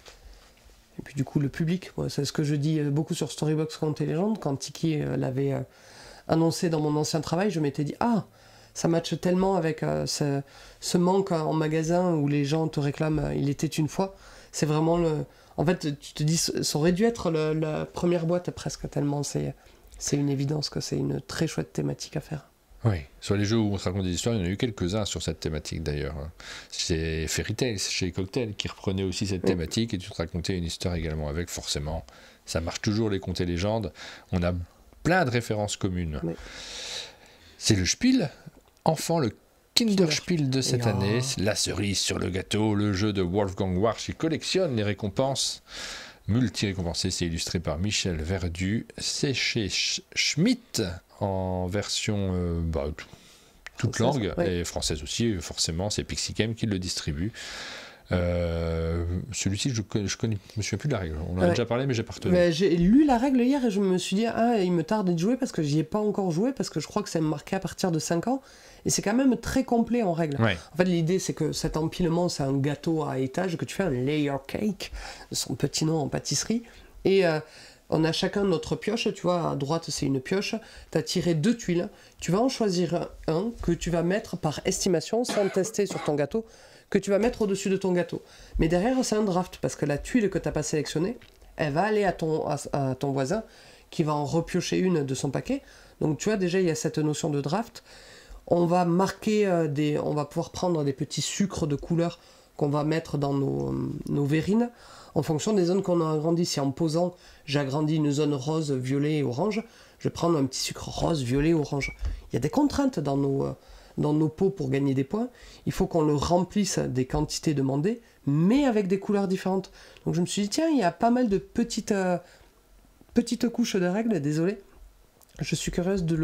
Et puis du coup, le public, c'est ce que je dis beaucoup sur Storybox Contes et légendes. Quand Tiki l'avait annoncé dans mon ancien travail, je m'étais dit « Ah !» Ça matche tellement avec ce manque en magasin où les gens te réclament il était une fois. C'est vraiment En fait, tu te dis, ça aurait dû être la première boîte presque, tellement c'est une évidence que c'est une très chouette thématique à faire. Oui, sur les jeux où on se raconte des histoires, il y en a eu quelques-uns sur cette thématique d'ailleurs. C'est Fairy Tail, chez Cocktail, qui reprenait aussi cette thématique et tu te racontais une histoire également avec, forcément. Ça marche toujours, les contes et légendes. On a plein de références communes. Oui. C'est le Spiel. Enfin, le Kinderspiel de cette année, la cerise sur le gâteau, le jeu de Wolfgang Warsch qui collectionne les récompenses multi-récompensées. C'est illustré par Michel Verdu. C'est chez Schmitt en version toute langue, et française aussi, forcément. C'est Pixie Game qui le distribue. Celui-ci, je me souviens plus de la règle. On en a déjà parlé, mais j'ai pas retenu. J'ai lu la règle hier et je me suis dit, il me tarde de jouer parce que j'y ai pas encore joué, parce que je crois que c'est marqué à partir de 5 ans. Et c'est quand même très complet en règle. Ouais. En fait, l'idée, c'est que cet empilement, c'est un gâteau à étage, que tu fais un layer cake, de son petit nom en pâtisserie. Et on a chacun notre pioche, tu vois, à droite, c'est une pioche. Tu as tiré 2 tuiles. Tu vas en choisir un que tu vas mettre par estimation, sans tester sur ton gâteau, que tu vas mettre au-dessus de ton gâteau. Mais derrière, c'est un draft, parce que la tuile que tu n'as pas sélectionnée, elle va aller à ton voisin, qui va en repiocher une de son paquet. Donc, tu vois, déjà, il y a cette notion de draft. On va marquer on va pouvoir prendre des petits sucres de couleur qu'on va mettre dans nos verrines en fonction des zones qu'on a agrandies. Si en posant, j'agrandis une zone rose, violet et orange, je vais prendre un petit sucre rose, violet, orange. Il y a des contraintes dans nos pots pour gagner des points. Il faut qu'on le remplisse des quantités demandées, mais avec des couleurs différentes. Donc je me suis dit, tiens, il y a pas mal de petites couches de règles, désolé. Je suis curieuse d'y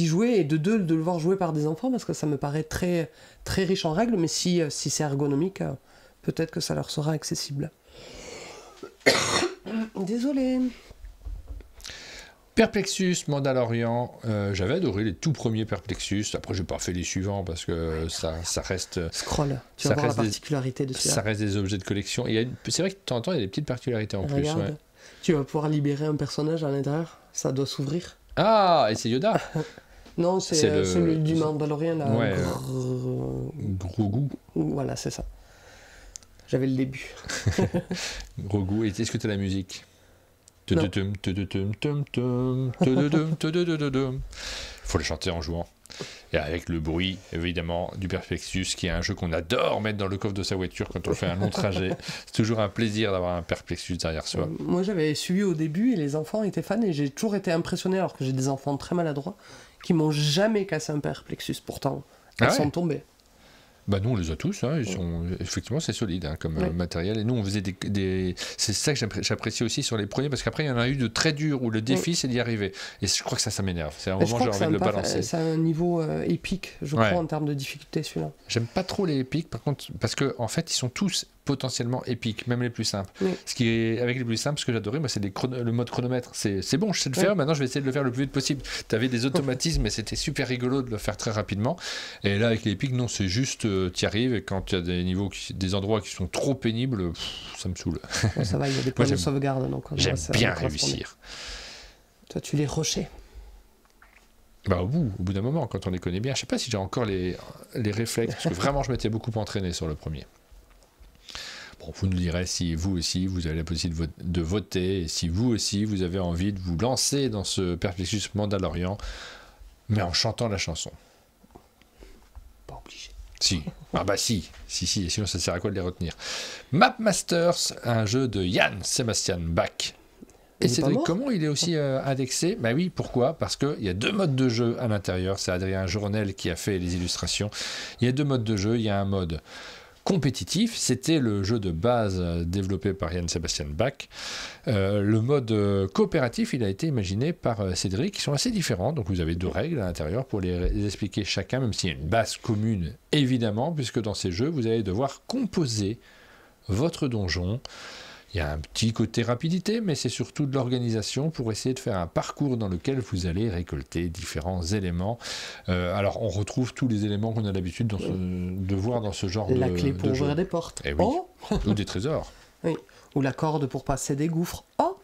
jouer, et de le voir jouer par des enfants, parce que ça me paraît très, très riche en règles, mais si c'est ergonomique, peut-être que ça leur sera accessible. Désolé. Perplexus, Mandalorian, j'avais adoré les tout premiers Perplexus. Après, j'ai pas fait les suivants parce que ça reste. Scroll, tu vas voir la particularité de celui-là. Ça reste des objets de collection. C'est vrai que de temps en temps, il y a des petites particularités en plus. Ouais. Tu vas pouvoir libérer un personnage à l'intérieur, ça doit s'ouvrir. Ah, et c'est Yoda. Non, c'est celui du Mandalorian. Là, ouais, Grogu. Voilà, c'est ça. J'avais le début. Grogu, et est-ce que tu as la musique? Il faut le chanter en jouant. Et avec le bruit, évidemment, du Perplexus, qui est un jeu qu'on adore mettre dans le coffre de sa voiture quand on fait un long trajet. C'est toujours un plaisir d'avoir un Perplexus derrière soi. Moi, j'avais suivi au début et les enfants étaient fans, et j'ai toujours été impressionné, alors que j'ai des enfants très maladroits, qui m'ont jamais cassé un Perplexus. Pourtant, ils sont tombés. Bah nous on les a tous, hein. Effectivement c'est solide comme matériel, et nous on faisait c'est ça que j'apprécie aussi sur les premiers, parce qu'après il y en a eu de très durs où le défi c'est d'y arriver, et je crois que ça m'énerve, c'est un moment j'ai envie de le balancer. C'est un niveau épique je crois en termes de difficulté celui-là. J'aime pas trop les épiques par contre, parce que en fait ils sont tous potentiellement épiques, même les plus simples. Oui. Ce qui est, avec les plus simples, ce que j'adorais, moi, c'est le mode chronomètre. C'est bon, je sais le faire, maintenant je vais essayer de le faire le plus vite possible. Tu avais des automatismes et c'était super rigolo de le faire très rapidement. Et là, avec les épiques, non, c'est juste, tu y arrives et quand il y a des niveaux, des endroits qui sont trop pénibles, ça me saoule. Bon, ça va, il y a des points de sauvegarde. Donc j'aime bien réussir. Toi, tu les rushais. Bah, au bout d'un moment, quand on les connaît bien, je sais pas si j'ai encore les réflexes, parce que vraiment je m'étais beaucoup entraîné sur le premier. Bon, vous nous direz si vous aussi vous avez la possibilité de voter, et si vous aussi vous avez envie de vous lancer dans ce Perplexus Mandalorian, mais en chantant la chanson. Pas obligé. Si, ah bah si, sinon ça sert à quoi de les retenir. Map Masters, un jeu de Jan Sebastian Bach. Et Cédric, comment il est aussi indexé? Bah oui, pourquoi? Parce qu'il y a 2 modes de jeu à l'intérieur. C'est Adrien Journel qui a fait les illustrations. Il y a 2 modes de jeu. Il y a un mode compétitif. C'était le jeu de base développé par Jan Sebastian Bach. Le mode coopératif, il a été imaginé par Cédric, qui sont assez différents. Donc vous avez 2 règles à l'intérieur pour les expliquer chacun, même s'il y a une base commune, évidemment, puisque dans ces jeux, vous allez devoir composer votre donjon. Il y a un petit côté rapidité, mais c'est surtout de l'organisation pour essayer de faire un parcours dans lequel vous allez récolter différents éléments. Alors, on retrouve tous les éléments qu'on a l'habitude de voir dans ce genre de jeu. La clé pour ouvrir des portes. Eh oui. Ou des trésors. Oui. Ou la corde pour passer des gouffres. Oh.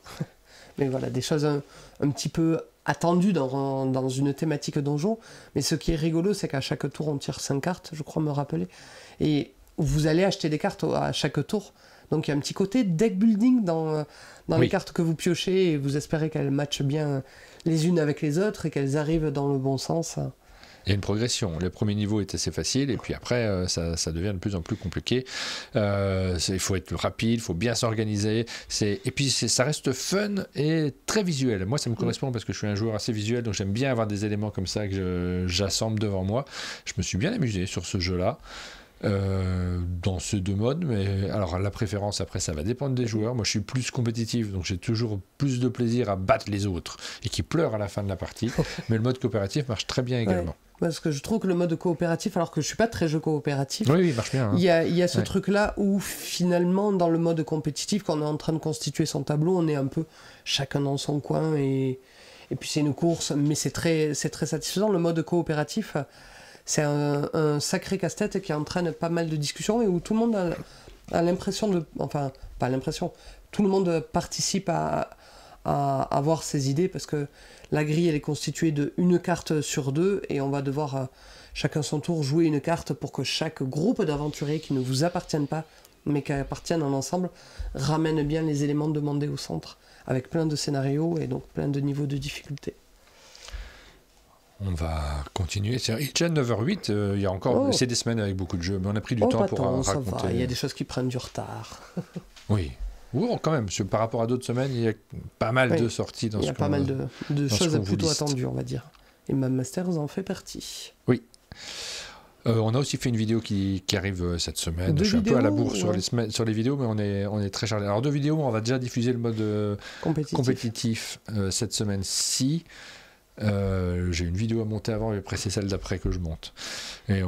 Mais voilà, des choses un petit peu attendues dans une thématique donjon. Mais ce qui est rigolo, c'est qu'à chaque tour, on tire 5 cartes, je crois me rappeler. Et vous allez acheter des cartes à chaque tour. Donc il y a un petit côté deck building dans les cartes que vous piochez et vous espérez qu'elles matchent bien les unes avec les autres et qu'elles arrivent dans le bon sens. Il y a une progression. Le premier niveau est assez facile et puis après ça devient de plus en plus compliqué. Il faut être rapide, il faut bien s'organiser. Et puis ça reste fun et très visuel. Moi ça me correspond parce que je suis un joueur assez visuel, donc j'aime bien avoir des éléments comme ça que j'assemble devant moi. Je me suis bien amusé sur ce jeu-là. Dans ces 2 modes, mais alors la préférence après ça va dépendre des joueurs. Moi je suis plus compétitif, donc j'ai toujours plus de plaisir à battre les autres et qui pleurent à la fin de la partie, mais le mode coopératif marche très bien également. Ouais, parce que je trouve que le mode coopératif, alors que je suis pas très jeu coopératif, oui, il marche bien, hein. Il y a ce truc là où finalement dans le mode compétitif, quand on est en train de constituer son tableau, on est un peu chacun dans son coin et puis c'est une course, mais c'est très satisfaisant. Le mode coopératif, c'est un sacré casse-tête qui entraîne pas mal de discussions et où tout le monde a l'impression de... Enfin, pas l'impression. Tout le monde participe à avoir ses idées parce que la grille, elle est constituée de 1 carte sur 2 et on va devoir, chacun son tour, jouer une carte pour que chaque groupe d'aventuriers qui ne vous appartiennent pas, mais qui appartiennent en ensemble, ramène bien les éléments demandés au centre avec plein de scénarios et donc plein de niveaux de difficulté. On va continuer. Déjà 9h08, il y a encore... C'est des semaines avec beaucoup de jeux, mais on a pris du temps pour raconter. Il y a des choses qui prennent du retard. Oui. Quand même, par rapport à d'autres semaines, il y a pas mal de sorties dans ce qu'on... Il y a pas mal de choses plutôt attendues, on va dire. Et Map Masters en fait partie. Oui. On a aussi fait une vidéo qui arrive cette semaine. Je suis un peu à la bourre sur les vidéos, mais on est très chargé. Alors 2 vidéos, on va déjà diffuser le mode compétitif cette semaine-ci. J'ai une vidéo à monter avant et après c'est celle d'après que je monte et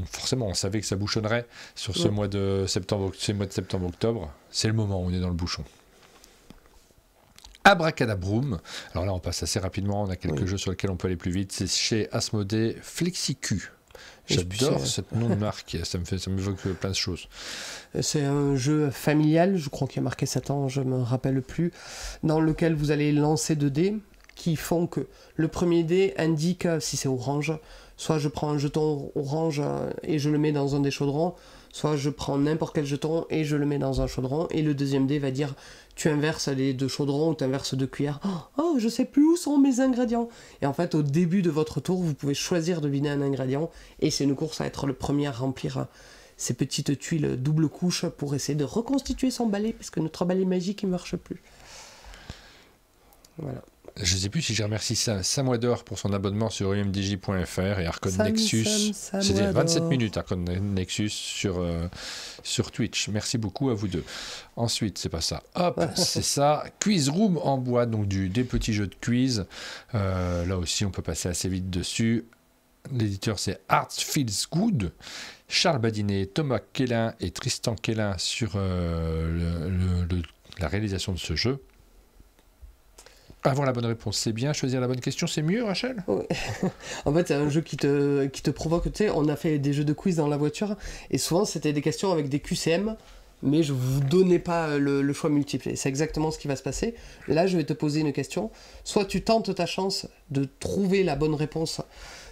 forcément on savait que ça bouchonnerait sur ce mois de septembre-octobre. C'est le moment où on est dans le bouchon. Abracadabroom, alors là on passe assez rapidement, on a quelques jeux sur lesquels on peut aller plus vite. C'est chez Asmodée, FlexiQ. J'adore ce nom de marque, ça m'évoque plein de choses. C'est un jeu familial, je crois qu'il y a marqué 7 ans, je me rappelle plus, dans lequel vous allez lancer 2 dés qui font que le premier dé indique si c'est orange, soit je prends un jeton orange et je le mets dans un des chaudrons, soit je prends n'importe quel jeton et je le mets dans un chaudron, et le deuxième dé va dire tu inverses les 2 chaudrons ou tu inverses 2 cuillères. Oh, je sais plus où sont mes ingrédients. Et en fait, au début de votre tour, vous pouvez choisir de vider un ingrédient, et c'est une course à être le premier à remplir ces petites tuiles double couche pour essayer de reconstituer son balai, parce que notre balai magique il marche plus. Voilà. Je ne sais plus si j'ai remercié Sam Weather pour son abonnement sur umdj.fr et Arcon Nexus. C'était 27 minutes Arcon Nexus sur Twitch. Merci beaucoup à vous deux. Ensuite, c'est pas ça. Hop, c'est ça. Quiz Room en bois, donc des petits jeux de quiz. Là aussi, on peut passer assez vite dessus. L'éditeur, c'est Art Feels Good. Charles Badinet, Thomas Quellin et Tristan Quellin sur la réalisation de ce jeu. Avoir la bonne réponse, c'est bien. Choisir la bonne question, c'est mieux, Rachel? Ouais. En fait, c'est un jeu qui te provoque. Tu sais, on a fait des jeux de quiz dans la voiture, et souvent, c'était des questions avec des QCM, mais je vous donnais pas le choix multiple. Et c'est exactement ce qui va se passer. Là, je vais te poser une question. Soit tu tentes ta chance de trouver la bonne réponse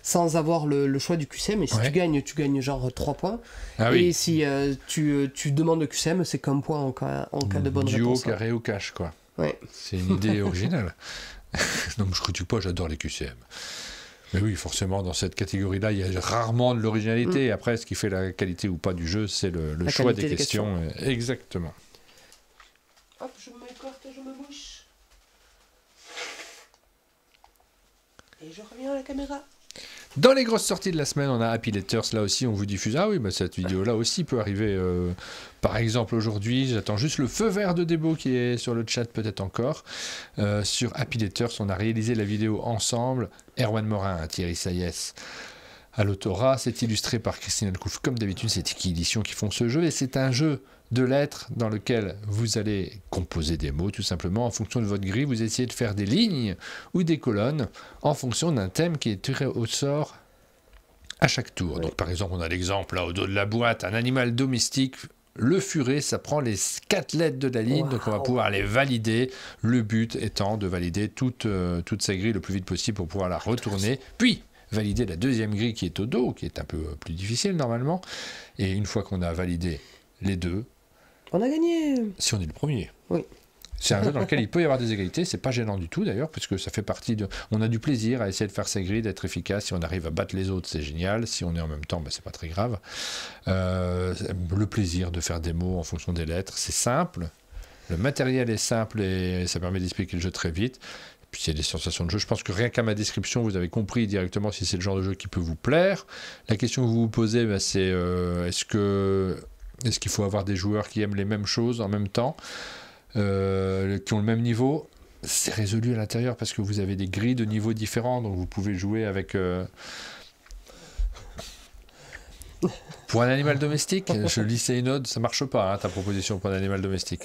sans avoir le choix du QCM, et si tu gagnes genre 3 points. Ah, et oui. si tu demandes le QCM, c'est qu'un point en cas de bonne Duo, réponse. carré ou cash, quoi. Ouais. C'est une idée originale. Non, mais je critique pas, j'adore les QCM. Mais oui, forcément, dans cette catégorie-là, il y a rarement de l'originalité. Après, ce qui fait la qualité ou pas du jeu, c'est le choix des questions. Exactement. Hop, je m'écarte, je me bouche. Et je reviens à la caméra. Dans les grosses sorties de la semaine, on a Happy Letters, là aussi, on vous diffuse. Ah oui, bah cette vidéo-là aussi peut arriver. Par exemple, aujourd'hui, j'attends juste le feu vert de Debo qui est sur le chat, peut-être encore. Sur Happy Letters, on a réalisé la vidéo ensemble. Erwan Morin, Thierry Sayès à l'autorat. C'est illustré par Christine Alcouf. Comme d'habitude, c'est Tiki Édition qui font ce jeu. Et c'est un jeu de lettres dans lequel vous allez composer des mots, tout simplement. En fonction de votre grille, vous essayez de faire des lignes ou des colonnes en fonction d'un thème qui est tiré au sort à chaque tour. Donc, par exemple, on a l'exemple là au dos de la boîte, un animal domestique. Le furet, ça prend les 4 lettres de la ligne, donc on va pouvoir les valider. Le but étant de valider toute sa grille le plus vite possible pour pouvoir la retourner. Puis, valider la deuxième grille qui est au dos, qui est un peu plus difficile normalement. Et une fois qu'on a validé les deux, on a gagné. Si on est le premier. Oui. C'est un jeu dans lequel il peut y avoir des égalités, c'est pas gênant du tout d'ailleurs, puisque ça fait partie de... On a du plaisir à essayer de faire sa grille, d'être efficace. Si on arrive à battre les autres, c'est génial. Si on est en même temps, c'est pas très grave. Le plaisir de faire des mots en fonction des lettres, c'est simple. Le matériel est simple et ça permet d'expliquer le jeu très vite. Puis il y a des sensations de jeu. Je pense que rien qu'à ma description, vous avez compris directement si c'est le genre de jeu qui peut vous plaire. La question que vous vous posez, c'est est-ce qu'il faut avoir des joueurs qui aiment les mêmes choses en même temps, qui ont le même niveau? C'est résolu à l'intérieur parce que vous avez des grilles de niveaux différents, donc vous pouvez jouer avec... Pour un animal domestique, je lisais une ode, ça marche pas, hein, ta proposition pour un animal domestique.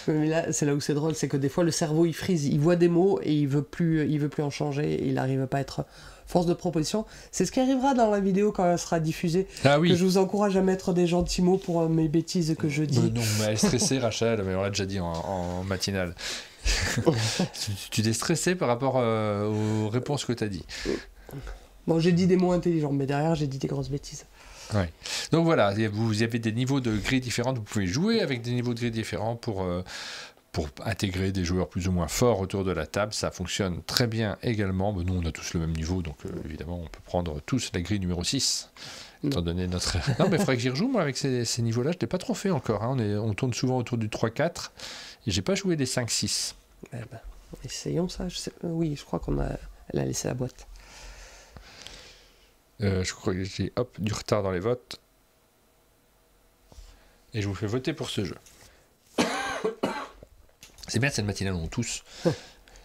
Mais là, c'est là où c'est drôle, c'est que des fois le cerveau il freeze, il voit des mots et il veut plus en changer, et il n'arrive pas à être force de proposition. C'est ce qui arrivera dans la vidéo quand elle sera diffusée. Ah oui. Que je vous encourage à mettre des gentils mots pour mes bêtises que je dis. Non, mais elle est stressée, Rachel, mais on l'a déjà dit en matinale. Tu t'es stressé par rapport aux réponses que tu as dit. Bon, j'ai dit des mots intelligents, mais derrière j'ai dit des grosses bêtises. Ouais. Donc voilà, vous avez des niveaux de grilles différentes, vous pouvez jouer avec des niveaux de grilles différents pour intégrer des joueurs plus ou moins forts autour de la table. Ça fonctionne très bien également. Nous, on a tous le même niveau, donc évidemment, on peut prendre tous la grille numéro 6. Étant donné notre... Non, mais il faudrait que j'y rejoue, moi, avec ces niveaux-là. Je ne l'ai pas trop fait encore. Hein. On tourne souvent autour du 3-4, et j'ai pas joué des 5-6. Essayons ça. Oui, je crois elle a laissé la boîte. Je crois que j'ai du retard dans les votes. Et je vous fais voter pour ce jeu. C'est bien cette matinale, on tous.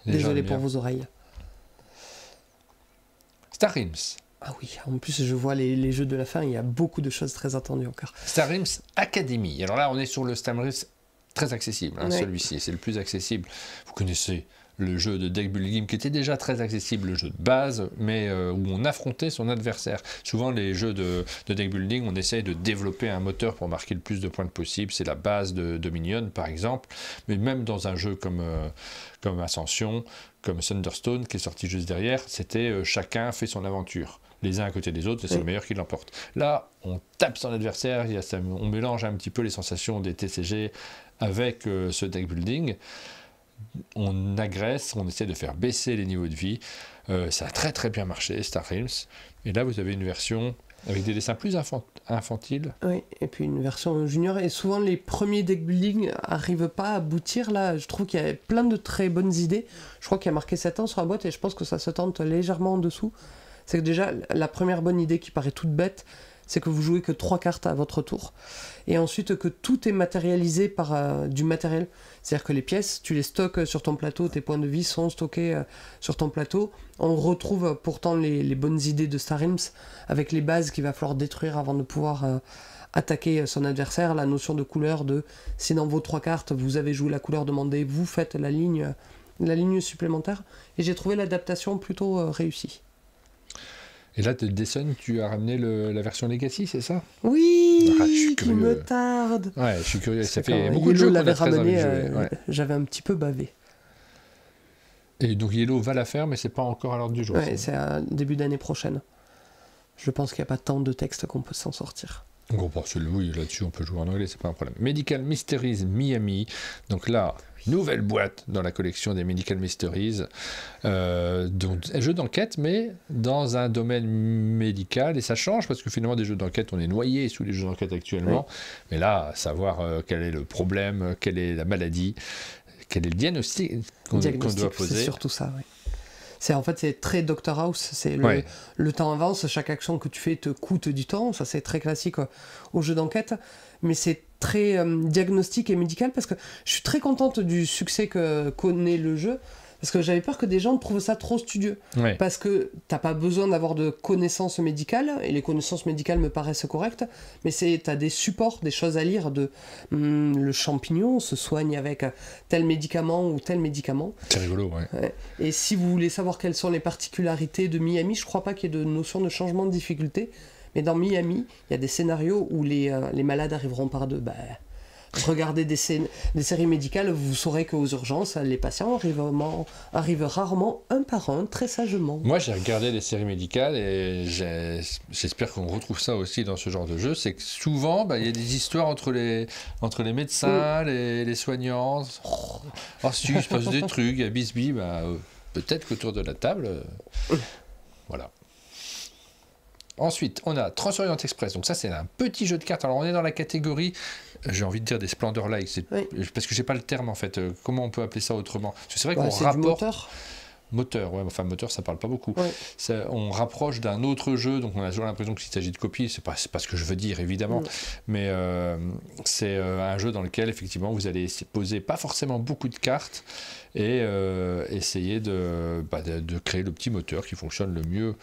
Désolé pour vos oreilles. Star Realms. Ah oui, en plus je vois les jeux de la fin, il y a beaucoup de choses très attendues encore. Star Realms Academy. Alors là, on est sur le Star Realms très accessible, hein, celui-ci. C'est le plus accessible. Vous connaissez le jeu de deck building qui était déjà très accessible, le jeu de base, mais où on affrontait son adversaire. Souvent, les jeux de deck building, on essaye de développer un moteur pour marquer le plus de points possible. C'est la base de Dominion, par exemple. Mais même dans un jeu comme Ascension, comme Thunderstone, qui est sorti juste derrière, c'était chacun fait son aventure. Les uns à côté des autres, et c'est le meilleur qui l'emporte. Là, on tape son adversaire, on mélange un petit peu les sensations des TCG avec ce deck building. On agresse, on essaie de faire baisser les niveaux de vie. Ça a très très bien marché, Star Realms. Et là, vous avez une version avec des dessins plus infantiles. Oui, et puis une version junior. Et souvent, les premiers deck building n'arrivent pas à aboutir. Là, je trouve qu'il y a plein de très bonnes idées. Je crois qu'il y a marqué 7 ans sur la boîte, et je pense que ça se tente légèrement en dessous. C'est que déjà, la première bonne idée qui paraît toute bête, c'est que vous jouez que 3 cartes à votre tour. Et ensuite que tout est matérialisé par du matériel. C'est-à-dire que les pièces, tu les stockes sur ton plateau, tes points de vie sont stockés sur ton plateau. On retrouve pourtant les bonnes idées de Star Realms avec les bases qu'il va falloir détruire avant de pouvoir attaquer son adversaire. La notion de couleur, de si dans vos 3 cartes vous avez joué la couleur demandée, vous faites la ligne supplémentaire. Et j'ai trouvé l'adaptation plutôt réussie. Et là, Dessun, tu as ramené la version Legacy, c'est ça? Oui, je suis qui me tarde. Ouais, je suis curieux. Ça fait quand beaucoup de jeux qu'on l'avait a très envie de ramené, jouer. Ouais. j'avais un petit peu bavé. Et donc Yellow va la faire, mais c'est pas encore à l'ordre du jour. Ouais, c'est à début d'année prochaine. Je pense qu'il n'y a pas tant de textes qu'on peut s'en sortir. Bon, oui, là-dessus, on peut jouer en anglais, c'est pas un problème. Medical Mysteries Miami. Donc là, nouvelle boîte dans la collection des Medical Mysteries. Donc, un jeu d'enquête, mais dans un domaine médical. Et ça change, parce que finalement, des jeux d'enquête, on est noyé sous les jeux d'enquête actuellement. Oui. Mais là, savoir quel est le problème, quelle est la maladie, quel est le diagnostic qu'on doit poser. C'est surtout ça, oui. C'est très Dr House, c'est le temps avance, chaque action que tu fais te coûte du temps, ça c'est très classique au jeu d'enquête, mais c'est très diagnostic et médical parce que je suis très contente du succès que connaît le jeu, parce que j'avais peur que des gens trouvent ça trop studieux, parce que t'as pas besoin d'avoir de connaissances médicales, et les connaissances médicales me paraissent correctes, mais t'as des supports, des choses à lire, le champignon se soigne avec tel médicament ou tel médicament. C'est rigolo, ouais. Et si vous voulez savoir quelles sont les particularités de Miami, je crois pas qu'il y ait de notion de changement de difficulté, mais dans Miami, il y a des scénarios où les malades arriveront par deux. Regardez des séries médicales, vous saurez qu'aux urgences, les patients arrivent rarement un par un, très sagement. Moi, j'ai regardé les séries médicales et j'espère qu'on retrouve ça aussi dans ce genre de jeu. C'est que souvent, il y a des histoires entre les médecins, les soignants. Oh, si, il se passe des trucs, il y a bisbis, peut-être qu'autour de la table, voilà. Ensuite, on a Transorient Express. Donc ça, c'est un petit jeu de cartes. Alors, on est dans la catégorie, j'ai envie de dire des Splendor-like, parce que j'ai pas le terme en fait. Comment on peut appeler ça autrement? Parce que c'est vrai qu'on rapporte... Moteur, ouais, enfin moteur, ça parle pas beaucoup. Ouais. On rapproche d'un autre jeu, donc on a toujours l'impression qu'il s'agit de copie. C'est pas ce que je veux dire, évidemment. Mais c'est un jeu dans lequel, effectivement, vous allez poser pas forcément beaucoup de cartes et essayer de créer le petit moteur qui fonctionne le mieux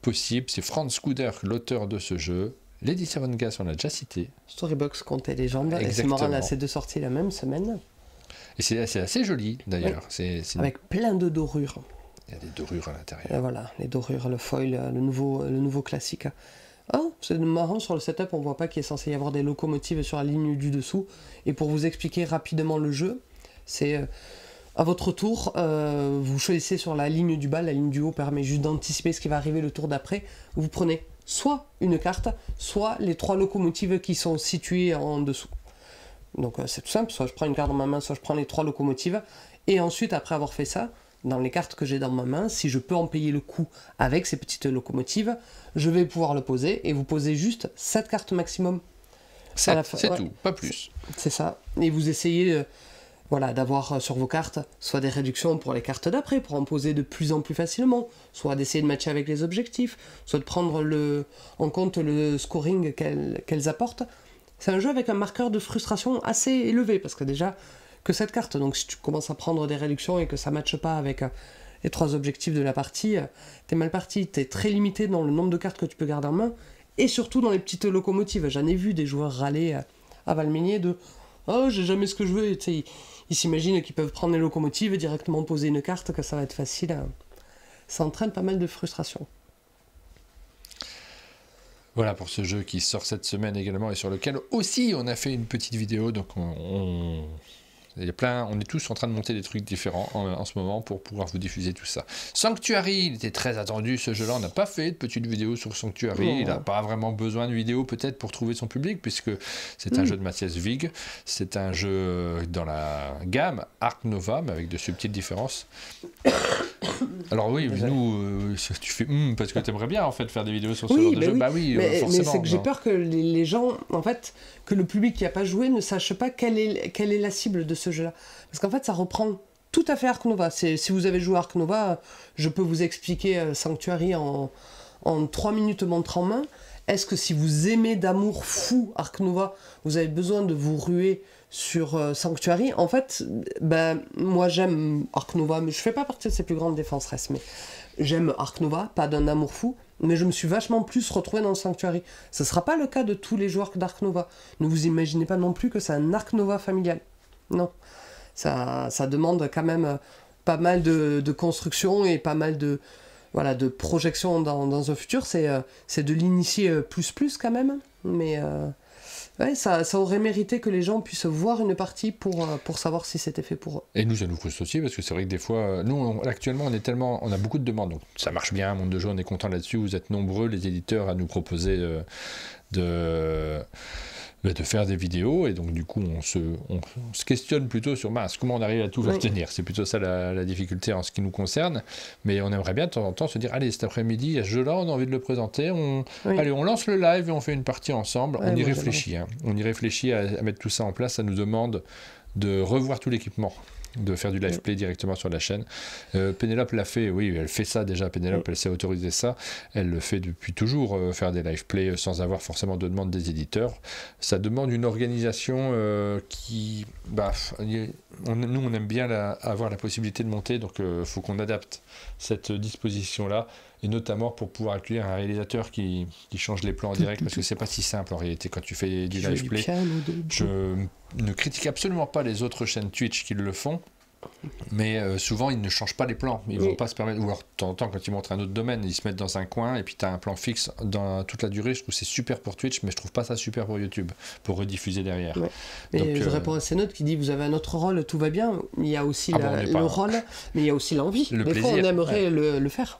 possible. C'est Franz Scudder, l'auteur de ce jeu. Lady Seven Gas, on l'a déjà cité. Storybox Contes et Légendes. Et c'est marrant, là, c'est 2 sorties la même semaine. Et c'est assez joli, d'ailleurs. Oui. Avec plein de dorures. Il y a des dorures à l'intérieur. Et voilà, les dorures, le foil, le nouveau classique. Oh, c'est marrant, sur le setup, on voit pas qu'il est censé y avoir des locomotives sur la ligne du dessous. Et pour vous expliquer rapidement le jeu, c'est... à votre tour, vous choisissez sur la ligne du bas, la ligne du haut permet juste d'anticiper ce qui va arriver le tour d'après. Vous prenez soit une carte, soit les 3 locomotives qui sont situées en dessous. Donc c'est tout simple, soit je prends une carte dans ma main, soit je prends les 3 locomotives. Et ensuite, après avoir fait ça, dans les cartes que j'ai dans ma main, si je peux en payer le coût avec ces petites locomotives, je vais pouvoir le poser, et vous posez juste 7 cartes maximum. 7, c'est tout, pas plus. C'est ça. Et vous essayez... d'avoir sur vos cartes soit des réductions pour les cartes d'après, pour en poser de plus en plus facilement, soit d'essayer de matcher avec les objectifs, soit de prendre en compte le scoring qu'elles apportent. C'est un jeu avec un marqueur de frustration assez élevé, parce que déjà, que cette carte, donc si tu commences à prendre des réductions et que ça ne matche pas avec les 3 objectifs de la partie, t'es mal parti, t'es très limité dans le nombre de cartes que tu peux garder en main, et surtout dans les petites locomotives. J'en ai vu des joueurs râler à Valménier de « Oh, j'ai jamais ce que je veux », ils s'imaginent qu'ils peuvent prendre les locomotives et directement poser une carte, que ça va être facile. Ça entraîne pas mal de frustration. Voilà pour ce jeu qui sort cette semaine également et sur lequel aussi on a fait une petite vidéo. Donc il y a on est tous en train de monter des trucs différents en ce moment pour pouvoir vous diffuser tout ça. Sanctuary, il était très attendu ce jeu-là. On n'a pas fait de petite vidéo sur Sanctuary. Il n'a pas vraiment besoin de vidéo peut-être pour trouver son public, puisque c'est un jeu de Mathias Wig. C'est un jeu dans la gamme Ark Nova, mais avec de subtiles différences. Alors oui, nous, tu fais parce que tu aimerais bien en fait faire des vidéos sur ce genre de jeu. Oui. Bah oui, mais forcément. Mais c'est que j'ai peur que les gens, en fait, que le public qui n'a pas joué ne sache pas quelle est la cible de ce jeu-là. Parce qu'en fait, ça reprend tout à fait Ark Nova. Si vous avez joué Ark Nova, je peux vous expliquer Sanctuary en 3 minutes montre en main. est-ce que si vous aimez d'amour fou Ark Nova, vous avez besoin de vous ruer sur Sanctuary? En fait, ben, moi j'aime Ark Nova, mais je fais pas partie de ses plus grandes défenseresses, mais j'aime Ark Nova, pas d'un amour fou, mais je me suis vachement plus retrouvé dans le Sanctuary. Ce sera pas le cas de tous les joueurs d'Ark Nova. Ne vous imaginez pas non plus que c'est un Ark Nova familial. Non. Ça demande quand même pas mal de construction et pas mal de projection dans un futur. C'est de l'initier plus quand même, mais ouais, ça aurait mérité que les gens puissent voir une partie pour savoir si c'était fait pour eux. Et nous, ça nous frustre aussi, parce que c'est vrai que des fois, nous, actuellement, on a beaucoup de demandes, donc ça marche bien, Monde de Jeu, on est content là-dessus, vous êtes nombreux, les éditeurs, à nous proposer de faire des vidéos, et donc du coup on se questionne plutôt sur comment on arrive à tout faire tenir. C'est plutôt ça la difficulté en ce qui nous concerne, mais on aimerait bien de temps en temps se dire, allez, cet après-midi, il y a ce jeu-là, on a envie de le présenter, allez, on lance le live et on fait une partie ensemble. On y réfléchit, on y réfléchit à mettre tout ça en place. Ça nous demande de revoir tout l'équipement, de faire du live play directement sur la chaîne. Pénélope l'a fait, oui, elle fait ça déjà. Pénélope, elle s'est autorisée ça. Elle le fait depuis toujours, faire des live play sans avoir forcément de demande des éditeurs. Ça demande une organisation qui... nous, on aime bien avoir la possibilité de monter, donc il faut qu'on adapte cette disposition-là, et notamment pour pouvoir accueillir un réalisateur qui change les plans en direct, parce que c'est pas si simple en réalité quand tu fais du live play. Je ne critique absolument pas les autres chaînes Twitch qui le font, mais souvent ils ne changent pas les plans, ils vont pas se permettre, ou alors de temps en temps quand ils montrent un autre domaine, ils se mettent dans un coin et puis tu as un plan fixe dans toute la durée. Je trouve que c'est super pour Twitch, mais je trouve pas ça super pour YouTube, pour rediffuser derrière. Mais donc, je réponds à Cénote qui dit, vous avez un autre rôle, tout va bien. Il y a aussi le rôle, mais il y a aussi l'envie. Des fois on aimerait le faire.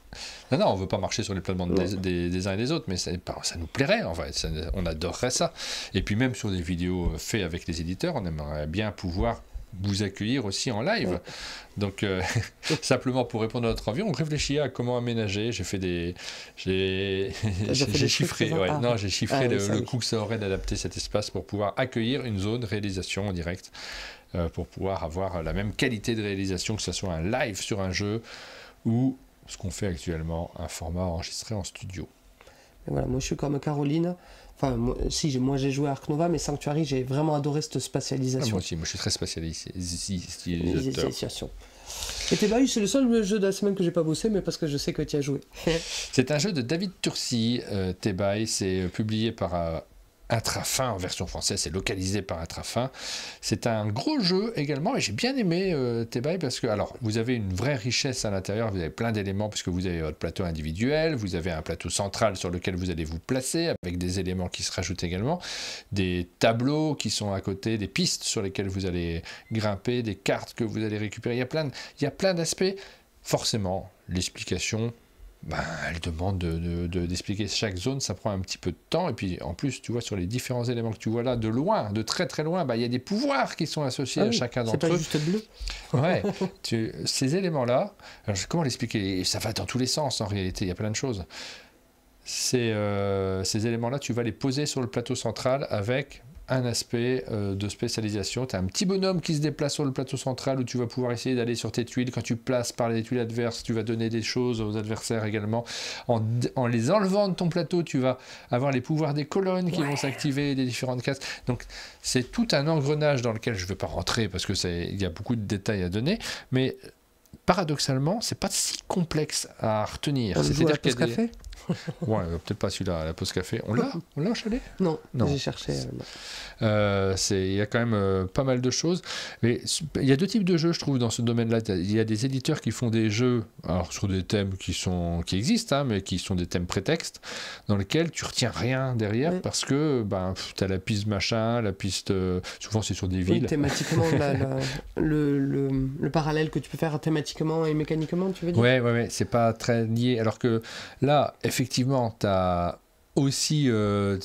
Non, on veut pas marcher sur les plates-bandes des uns et des autres, mais ça nous plairait, en fait, on adorerait ça. Et puis même sur des vidéos faites avec les éditeurs, on aimerait bien pouvoir vous accueillir aussi en live. Donc simplement pour répondre à notre envie, on réfléchit à comment aménager. J'ai chiffré le coût que ça aurait d'adapter cet espace pour pouvoir accueillir une zone réalisation en direct, pour pouvoir avoir la même qualité de réalisation, que ce soit un live sur un jeu ou ce qu'on fait actuellement, un format enregistré en studio. Et voilà, moi je suis comme Caroline. Enfin, moi j'ai joué à Ark Nova, mais Sanctuary, j'ai vraiment adoré cette spatialisation. Moi aussi, je suis très spatialisé. Et Tebai, c'est le seul jeu de la semaine que j'ai pas bossé, mais parce que je sais que tu as joué. C'est un jeu de David Turci, Tebai, c'est publié par Intrafin en version française, c'est localisé par Intrafin. C'est un gros jeu également, et j'ai bien aimé Tebai, parce que alors vous avez une vraie richesse à l'intérieur, vous avez plein d'éléments, puisque vous avez votre plateau individuel, vous avez un plateau central sur lequel vous allez vous placer, avec des éléments qui se rajoutent également, des tableaux qui sont à côté, des pistes sur lesquelles vous allez grimper, des cartes que vous allez récupérer, il y a plein d'aspects. Forcément, l'explication, elle demande d'expliquer chaque zone, ça prend un petit peu de temps, et puis en plus tu vois sur les différents éléments que tu vois là, de loin, de très très loin, il y a des pouvoirs qui sont associés à chacun d'entre eux. C'est pas juste bleu. Ouais, ces éléments là, comment l'expliquer, ça va dans tous les sens en réalité, il y a plein de choses. Ces éléments là, tu vas les poser sur le plateau central avec un aspect de spécialisation. Tu as un petit bonhomme qui se déplace sur le plateau central où tu vas pouvoir essayer d'aller sur tes tuiles. Quand tu places par les tuiles adverses, tu vas donner des choses aux adversaires également. En les enlevant de ton plateau, tu vas avoir les pouvoirs des colonnes qui vont s'activer, des différentes cases. Donc c'est tout un engrenage dans lequel je ne vais pas rentrer parce que il y a beaucoup de détails à donner, mais paradoxalement, c'est pas si complexe à retenir. C'est-à-dire qu'il y a des... Ouais, peut-être pas celui-là, la pause café. On l'a au chalet ? Non, j'ai cherché. Il y a quand même pas mal de choses. Mais il y a deux types de jeux, je trouve, dans ce domaine-là. Il y a des éditeurs qui font des jeux alors, sur des thèmes qui existent, mais qui sont des thèmes prétextes, dans lesquels tu retiens rien derrière parce que tu as la piste machin, la piste. Souvent, c'est sur des villes. Thématiquement, le parallèle que tu peux faire thématiquement et mécaniquement, tu veux dire ? Ouais, c'est pas très lié. Alors que là, effectivement, tu as aussi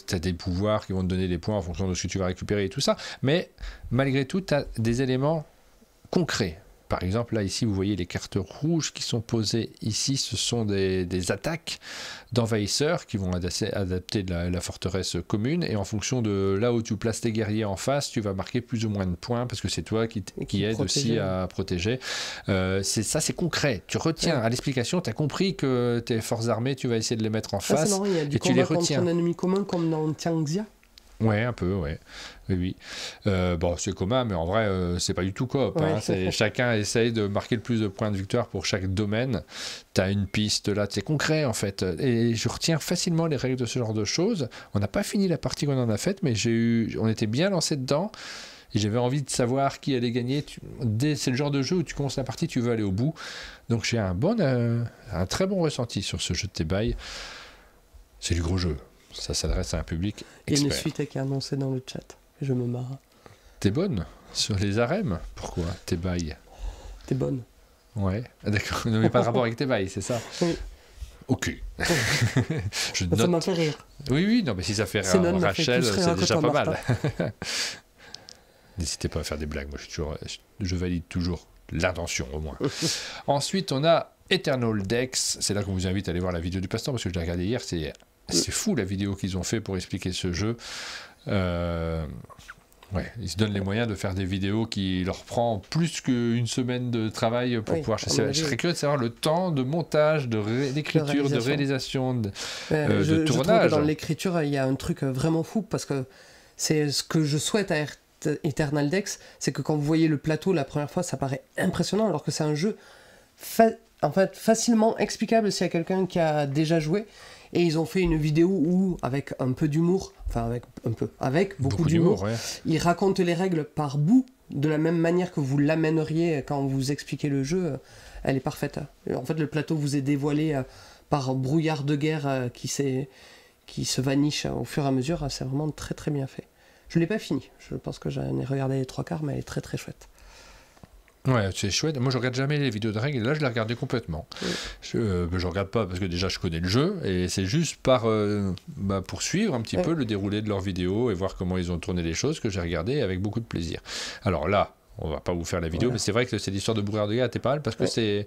t'as des pouvoirs qui vont te donner des points en fonction de ce que tu vas récupérer et tout ça, mais malgré tout, tu as des éléments concrets. Par exemple, là, ici, vous voyez les cartes rouges qui sont posées ici. Ce sont des attaques d'envahisseurs qui vont adapter la forteresse commune. Et en fonction de là où tu places tes guerriers en face, tu vas marquer plus ou moins de points parce que c'est toi qui aide aussi à protéger. C'est concret. Tu retiens à l'explication, tu as compris que tes forces armées, tu vas essayer de les mettre en face marrant, il y a du et tu les combat retiens. contre un ennemi commun comme dans Tianxia. Ouais, un peu, ouais. Oui. Bon, c'est commun, mais en vrai, c'est pas du tout coop. Ouais. Hein. Chacun essaye de marquer le plus de points de victoire pour chaque domaine. Tu as une piste là, c'est concret en fait. Et je retiens facilement les règles de ce genre de choses. On n'a pas fini la partie qu'on en a faite, mais on était bien lancé dedans. Et j'avais envie de savoir qui allait gagner. C'est le genre de jeu où tu commences la partie, tu veux aller au bout. Donc j'ai un très bon ressenti sur ce jeu de Tebaï. C'est du gros jeu. Ça s'adresse à un public expert. Il y a une suite qui est annoncée dans le chat. Je me marre. T'es bonne sur les arèmes? Pourquoi Tebaï? T'es bonne. Ouais, d'accord. Non, mais pas de rapport avec Tebaï, c'est ça? Oui. Ok. Ça m'a fait rire. Oui, non, mais si ça fait rire Rachel, c'est déjà pas mal. N'hésitez pas à faire des blagues. Moi, je valide toujours l'intention, au moins. Ensuite, on a Eternal Dex. C'est là qu'on vous invite à aller voir la vidéo du Passe-Temps, parce que je l'ai regardé hier. C'est fou la vidéo qu'ils ont fait pour expliquer ce jeu. Ils se donnent les moyens de faire des vidéos qui leur prend plus qu'une semaine de travail pour pouvoir chasser. Je serais curieux de savoir le temps de montage, d'écriture, de réalisation, de tournage. Je trouve que dans l'écriture, il y a un truc vraiment fou parce que c'est ce que je souhaite à Eternal Dex, c'est que quand vous voyez le plateau la première fois, ça paraît impressionnant alors que c'est un jeu facilement explicable s'il y a quelqu'un qui a déjà joué. Et ils ont fait une vidéo où, avec un peu d'humour, avec beaucoup d'humour, ils racontent les règles par bout, de la même manière que vous l'amèneriez quand vous expliquez le jeu. Elle est parfaite. En fait, le plateau vous est dévoilé par brouillard de guerre qui se vaniche au fur et à mesure. C'est vraiment très très bien fait. Je ne l'ai pas fini. Je pense que j'en ai regardé les 3/4, mais elle est très très chouette. Ouais, c'est chouette. Moi, je regarde jamais les vidéos de règles, et là, je l'ai regardé complètement. Oui. Je regarde pas parce que déjà, je connais le jeu, et c'est juste pour suivre un petit peu le déroulé de leurs vidéos et voir comment ils ont tourné les choses que j'ai regardé avec beaucoup de plaisir. Alors là, on va pas vous faire la vidéo, mais c'est vrai que c'est l'histoire de brouillard de guerre était pas mal parce que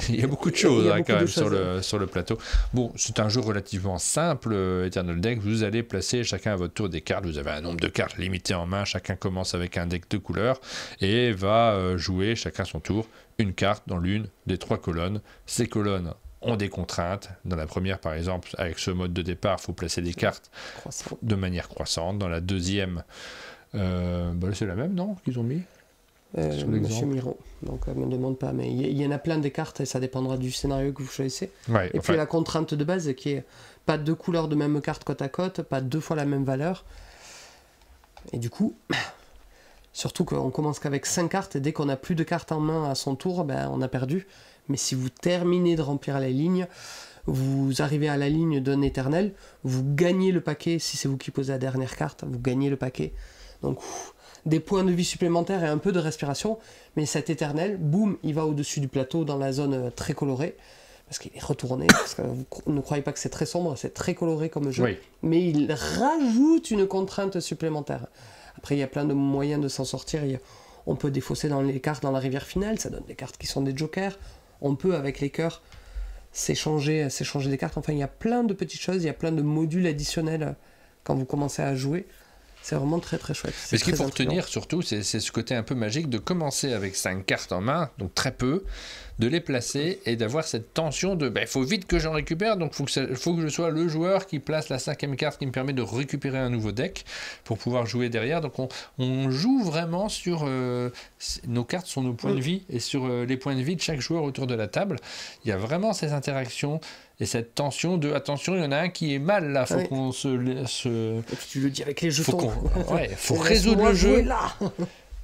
il y a beaucoup de choses quand même sur le plateau. Bon, c'est un jeu relativement simple, Eternal Deck. Vous allez placer chacun à votre tour des cartes. Vous avez un nombre de cartes limité en main. Chacun commence avec un deck de couleurs et va jouer chacun son tour une carte dans l'une des 3 colonnes. Ces colonnes ont des contraintes. Dans la première, par exemple, avec ce mode de départ, il faut placer des cartes de manière croissante. Dans la deuxième, c'est la même, non, qu'ils ont mis Monsieur Miro, donc me demande pas, mais il y en a plein des cartes et ça dépendra du scénario que vous choisissez. Et puis la contrainte de base qui est pas 2 couleurs de même carte côte à côte, pas 2 fois la même valeur. Et du coup, surtout qu'on commence qu'avec 5 cartes et dès qu'on a plus de cartes en main à son tour, on a perdu. Mais si vous terminez de remplir la ligne, vous arrivez à la ligne d'un éternel, vous gagnez le paquet. Si c'est vous qui posez la dernière carte, vous gagnez le paquet. Donc des points de vie supplémentaires et un peu de respiration, mais cet éternel, boum, il va au-dessus du plateau dans la zone très colorée, parce qu'il est retourné, parce que vous ne croyez pas que c'est très sombre, c'est très coloré comme jeu, mais il rajoute une contrainte supplémentaire. Après, il y a plein de moyens de s'en sortir, on peut défausser dans les cartes dans la rivière finale, ça donne des cartes qui sont des jokers, on peut avec les cœurs s'échanger des cartes, enfin il y a plein de petites choses, il y a plein de modules additionnels quand vous commencez à jouer. C'est vraiment très très chouette. Mais ce qu'il faut retenir surtout, c'est ce côté un peu magique de commencer avec 5 cartes en main, donc très peu, de les placer et d'avoir cette tension de il faut vite que j'en récupère, donc il faut que je sois le joueur qui place la 5e carte qui me permet de récupérer un nouveau deck pour pouvoir jouer derrière. Donc on joue vraiment sur nos cartes sont nos points de vie et sur les points de vie de chaque joueur autour de la table. Il y a vraiment ces interactions et cette tension de attention, il y en a un qui est mal là, faut qu'on se... Et puis tu le dis avec les jetons. Faut résoudre le jeu.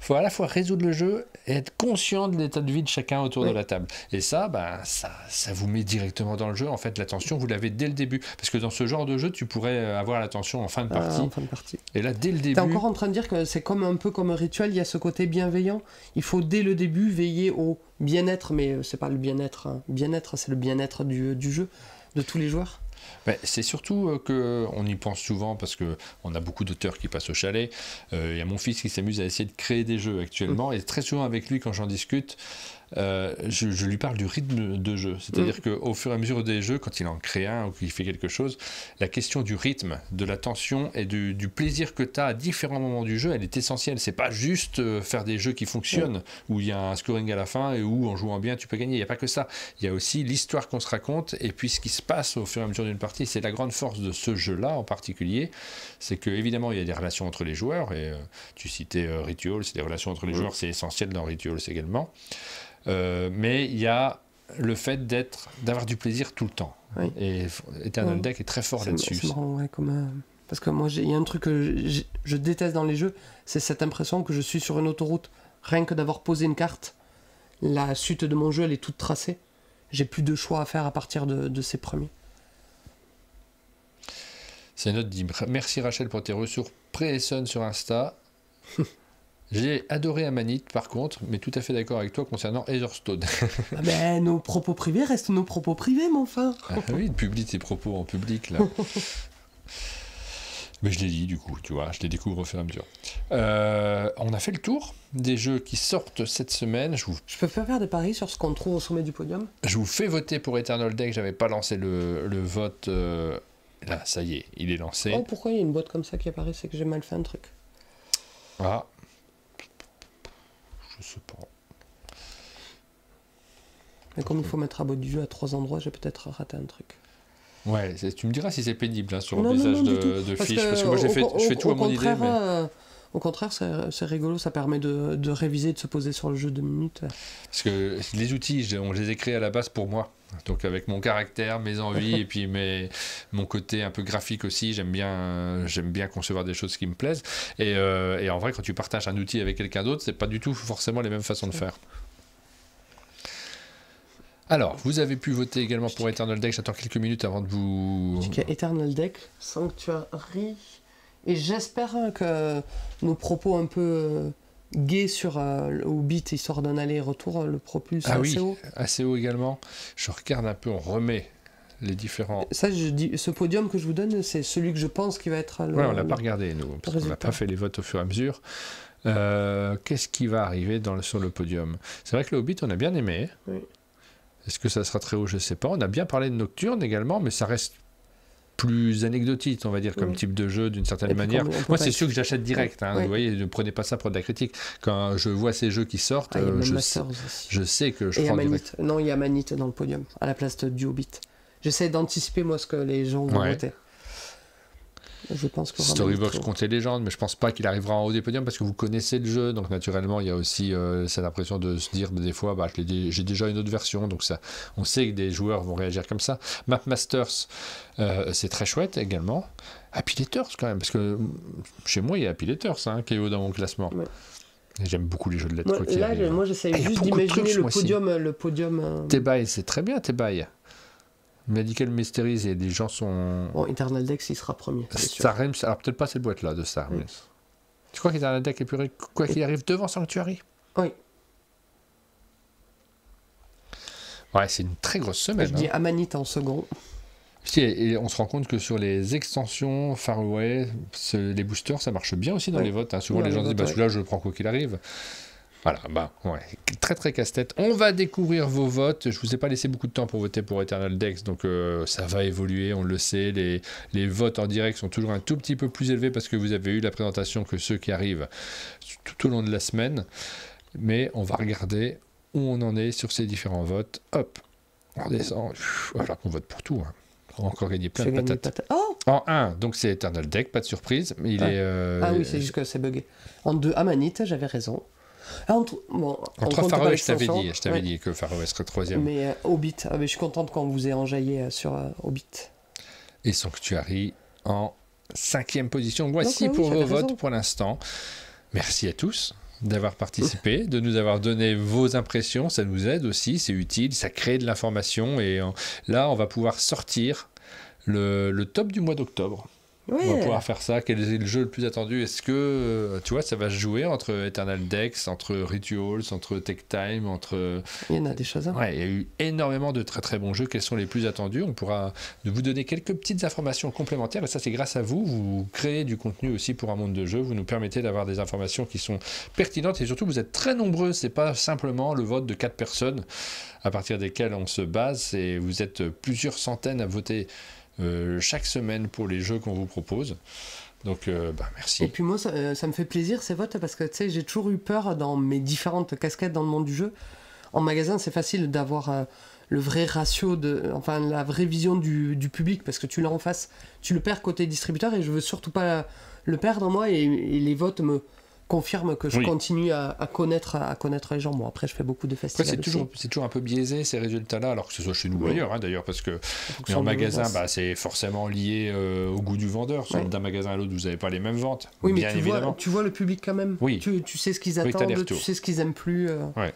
Il faut à la fois résoudre le jeu et être conscient de l'état de vie de chacun autour de la table. Et ça vous met directement dans le jeu. En fait, l'attention, vous l'avez dès le début. Parce que dans ce genre de jeu, tu pourrais avoir l'attention en fin de partie. Et là, dès le début... T'es encore en train de dire que c'est un peu comme un rituel, il y a ce côté bienveillant. Il faut dès le début veiller au bien-être, mais c'est pas le bien-être. Bien-être, c'est le bien-être du jeu, de tous les joueurs. Ben, c'est surtout qu'on y pense souvent parce qu'on a beaucoup d'auteurs qui passent au chalet. Il y a mon fils qui s'amuse à essayer de créer des jeux actuellement et très souvent avec lui quand j'en discute, je lui parle du rythme de jeu. C'est-à-dire qu'au fur et à mesure des jeux, quand il en crée un ou qu'il fait quelque chose, la question du rythme, de la tension et du plaisir que tu as à différents moments du jeu, elle est essentielle. C'est pas juste faire des jeux qui fonctionnent, où il y a un scoring à la fin et où en jouant bien tu peux gagner. Il n'y a pas que ça. Il y a aussi l'histoire qu'on se raconte et puis ce qui se passe au fur et à mesure d'une partie. C'est la grande force de ce jeu-là en particulier. C'est que évidemment il y a des relations entre les joueurs et tu citais Rituals, c'est des relations entre les joueurs, c'est essentiel dans Rituals également. Mais il y a le fait d'avoir du plaisir tout le temps. Oui. Et Eternal Deck est très fort là-dessus. C'est marrant, ouais, parce que moi, il y a un truc que je déteste dans les jeux, c'est cette impression que je suis sur une autoroute. Rien que d'avoir posé une carte, la suite de mon jeu, elle est toute tracée. J'ai plus de choix à faire à partir de ces premiers. C'est notre dit. Merci Rachel pour tes ressources pré-Essonne sur Insta. J'ai adoré Amanite par contre, mais tout à fait d'accord avec toi concernant Heatherstone. Ah ben, nos propos privés restent nos propos privés, mon frère. Ah oui, publie tes propos en public, là. Mais je l'ai dit, du coup, tu vois, je les découvre au fur et à mesure. On a fait le tour des jeux qui sortent cette semaine. Je peux faire des paris sur ce qu'on trouve au sommet du podium. Je vous fais voter pour Eternal Deck, j'avais pas lancé le vote. Là, ça y est, il est lancé. Oh, pourquoi il y a une boîte comme ça qui apparaît? C'est que j'ai mal fait un truc. Ah. Je sais pas. Mais comme il faut mettre à bout du jeu à 3 endroits, j'ai peut-être raté un truc. Ouais, tu me diras si c'est pénible hein, sur le visage de fiches, parce que moi je fais tout à mon idée. Mais... Au contraire, c'est rigolo, ça permet de réviser, de se poser sur le jeu 2 minutes. Parce que les outils, on les ai créés à la base pour moi. Donc avec mon caractère, mes envies et puis mon côté un peu graphique aussi, j'aime bien concevoir des choses qui me plaisent. Et en vrai, quand tu partages un outil avec quelqu'un d'autre, c'est pas du tout forcément les mêmes façons de faire. Alors, vous avez pu voter également pour Eternal Deck. J'attends quelques minutes avant de vous... Je dis qu'il y a Eternal Deck, Sanctuary, et j'espère que nos propos un peu gays sur le Hobbit, histoire d'un aller-retour, le propulse assez haut. Assez haut également. Je regarde un peu, on remet les différents... Ça, je dis, ce podium que je vous donne, c'est celui que je pense qui va être... Ouais, on l'a pas regardé, nous, parce qu'on n'a pas fait les votes au fur et à mesure. Qu'est-ce qui va arriver sur le podium? C'est vrai que le Hobbit, on a bien aimé. Oui. Est-ce que ça sera très haut? Je ne sais pas. On a bien parlé de Nocturne également, mais ça reste plus anecdotique, on va dire, comme type de jeu d'une certaine manière. Moi, c'est sûr que j'achète direct. Hein, vous voyez, ne prenez pas ça pour de la critique. Quand je vois ces jeux qui sortent, je sais que je prends direct. Non, il y a Amanite dans le podium, à la place du Hobbit. J'essaie d'anticiper, moi, ce que les gens vont voter. Je pense que Storybox comptait Légende, mais je pense pas qu'il arrivera en haut des podiums parce que vous connaissez le jeu, donc naturellement il y a aussi cette impression de se dire des fois j'ai déjà une autre version, donc ça, on sait que des joueurs vont réagir comme ça. Map Masters, c'est très chouette également. Happy Letters quand même, parce que chez moi il y a Happy Letters qui est haut dans mon classement. Ouais. J'aime beaucoup les jeux de lettres. Moi j'essaie juste d'imaginer le podium. Tebaï, c'est très bien Tebaï. Medical Mysteries et les gens sont... Bon, Eternal Deck, il sera premier. Star Realms, alors peut-être pas cette boîte-là de Star Realms. Tu crois qu'Eternal Deck est plus... Quoi qu'il arrive devant Sanctuary? Oui. Ouais, c'est une très grosse semaine. Je dis Amanite en second. Et on se rend compte que sur les extensions Far Away, les boosters, ça marche bien aussi dans les votes. Souvent les gens disent, celui-là, je le prends quoi qu'il arrive. Voilà, très très casse-tête. On va découvrir vos votes. Je vous ai pas laissé beaucoup de temps pour voter pour Eternal Deck, donc ça va évoluer, on le sait. Les votes en direct sont toujours un tout petit peu plus élevés parce que vous avez eu la présentation que ceux qui arrivent tout au long de la semaine. Mais on va regarder où on en est sur ces différents votes. Hop, on descend. Voilà qu'on vote pour tout. On va encore gagner plein de patates. En 1, donc c'est Eternal Deck, pas de surprise. Mais Ah oui, c'est juste que c'est bugué. En 2, Amanite, j'avais raison. Entre Faroe, je t'avais dit que Faroe serait 3e. Mais Hobbit, je suis contente quand vous ait enjaillé sur Hobbit. Et Sanctuary en 5e position. Voici pour vos votes pour l'instant. Merci à tous d'avoir participé, de nous avoir donné vos impressions. Ça nous aide aussi, c'est utile, ça crée de l'information. Et là, on va pouvoir sortir le top du mois d'octobre. Ouais. On va pouvoir faire ça. Quel est le jeu le plus attendu? Est-ce que, tu vois, ça va se jouer entre Eternal Dex, entre Rituals, entre Tech Time, entre... Il y en a des choses. Hein. Ouais, il y a eu énormément de très très bons jeux. Quels sont les plus attendus? On pourra vous donner quelques petites informations complémentaires. Et ça, c'est grâce à vous. Vous créez du contenu aussi pour un monde de jeu. Vous nous permettez d'avoir des informations qui sont pertinentes. Et surtout, vous êtes très nombreux. C'est pas simplement le vote de 4 personnes à partir desquelles on se base. Et vous êtes plusieurs centaines à voter chaque semaine pour les jeux qu'on vous propose. Donc, merci. Et puis moi, ça me fait plaisir ces votes parce que tu sais, j'ai toujours eu peur dans mes différentes casquettes dans le monde du jeu. En magasin, c'est facile d'avoir le vrai ratio, la vraie vision du public parce que tu l'as en face. Tu le perds côté distributeur et je veux surtout pas le perdre moi et les votes me confirme que je continue à connaître les gens. Bon, après, je fais beaucoup de festivals. Après, c'est toujours un peu biaisé ces résultats-là, alors que ce soit chez nous ou ailleurs, d'ailleurs, parce que mais en magasin, c'est forcément lié au goût du vendeur. D'un magasin à l'autre, vous n'avez pas les mêmes ventes. Oui, mais bien évidemment. Tu vois le public quand même. Oui. Tu sais ce qu'ils attendent, tu sais ce qu'ils aiment plus. Ouais.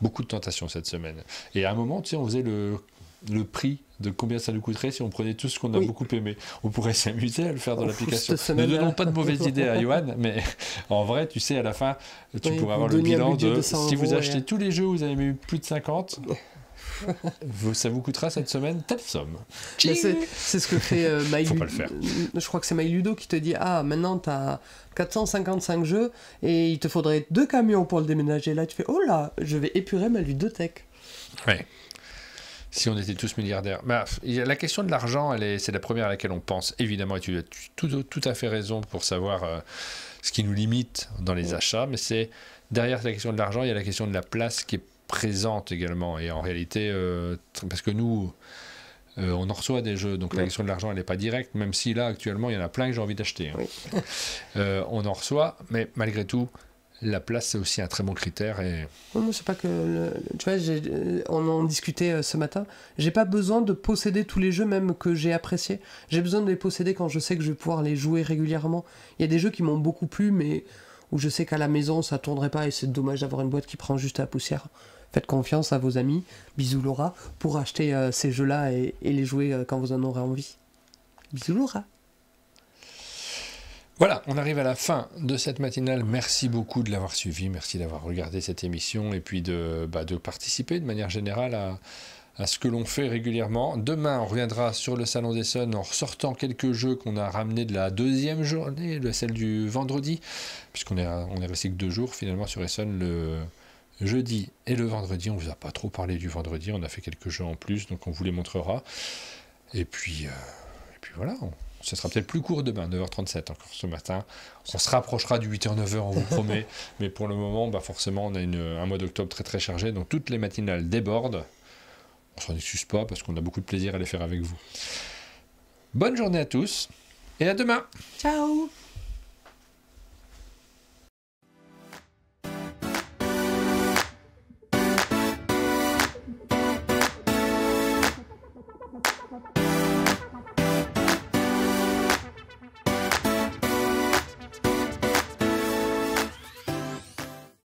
Beaucoup de tentations cette semaine. Et à un moment, tu sais, on faisait le prix de combien ça nous coûterait si on prenait tout ce qu'on a beaucoup aimé. On pourrait s'amuser à le faire dans l'application. Ne donnons pas de mauvaises idées à Johan, mais en vrai, tu sais, à la fin, tu pourrais avoir le bilan de si vous achetez tous les jeux, vous avez mis plus de 50, ça vous coûtera cette semaine telle somme. C'est ce que fait Faut pas le faire. Je crois que c'est MyLudo qui te dit maintenant tu as 455 jeux et il te faudrait 2 camions pour le déménager. Là, tu fais oh là, je vais épurer ma ludothèque. Ouais. Si on était tous milliardaires. La question de l'argent, c'est la première à laquelle on pense, évidemment, et tu as tout à fait raison pour savoir ce qui nous limite dans les achats, mais c'est derrière la question de l'argent, il y a la question de la place qui est présente également. Et en réalité, parce que nous, on en reçoit des jeux, donc la question de l'argent, elle n'est pas directe, même si là, actuellement, il y en a plein que j'ai envie d'acheter. Hein. On en reçoit, mais malgré tout, la place, c'est aussi un très bon critère. Et... Moi, c'est pas que... Tu vois, on en discutait ce matin. J'ai pas besoin de posséder tous les jeux, même que j'ai appréciés. J'ai besoin de les posséder quand je sais que je vais pouvoir les jouer régulièrement. Il y a des jeux qui m'ont beaucoup plu, mais où je sais qu'à la maison, ça tournerait pas et c'est dommage d'avoir une boîte qui prend juste la poussière. Faites confiance à vos amis, bisous Laura, pour acheter ces jeux-là et les jouer quand vous en aurez envie. Bisous Laura. Voilà, on arrive à la fin de cette matinale. Merci beaucoup de l'avoir suivi, merci d'avoir regardé cette émission et puis de participer de manière générale à ce que l'on fait régulièrement. Demain, on reviendra sur le Salon d'Essonne en ressortant quelques jeux qu'on a ramenés de la deuxième journée, celle du vendredi, puisqu'on est resté que 2 jours finalement sur Essonne, le jeudi et le vendredi. On ne vous a pas trop parlé du vendredi, on a fait quelques jeux en plus, donc on vous les montrera. Et puis voilà, ce sera peut-être plus court demain, 9h37 encore ce matin. On se rapprochera du 8h-9h, on vous promet. Mais pour le moment, forcément, on a un mois d'octobre très très chargé. Donc toutes les matinales débordent. On s'en excuse pas parce qu'on a beaucoup de plaisir à les faire avec vous. Bonne journée à tous et à demain. Ciao.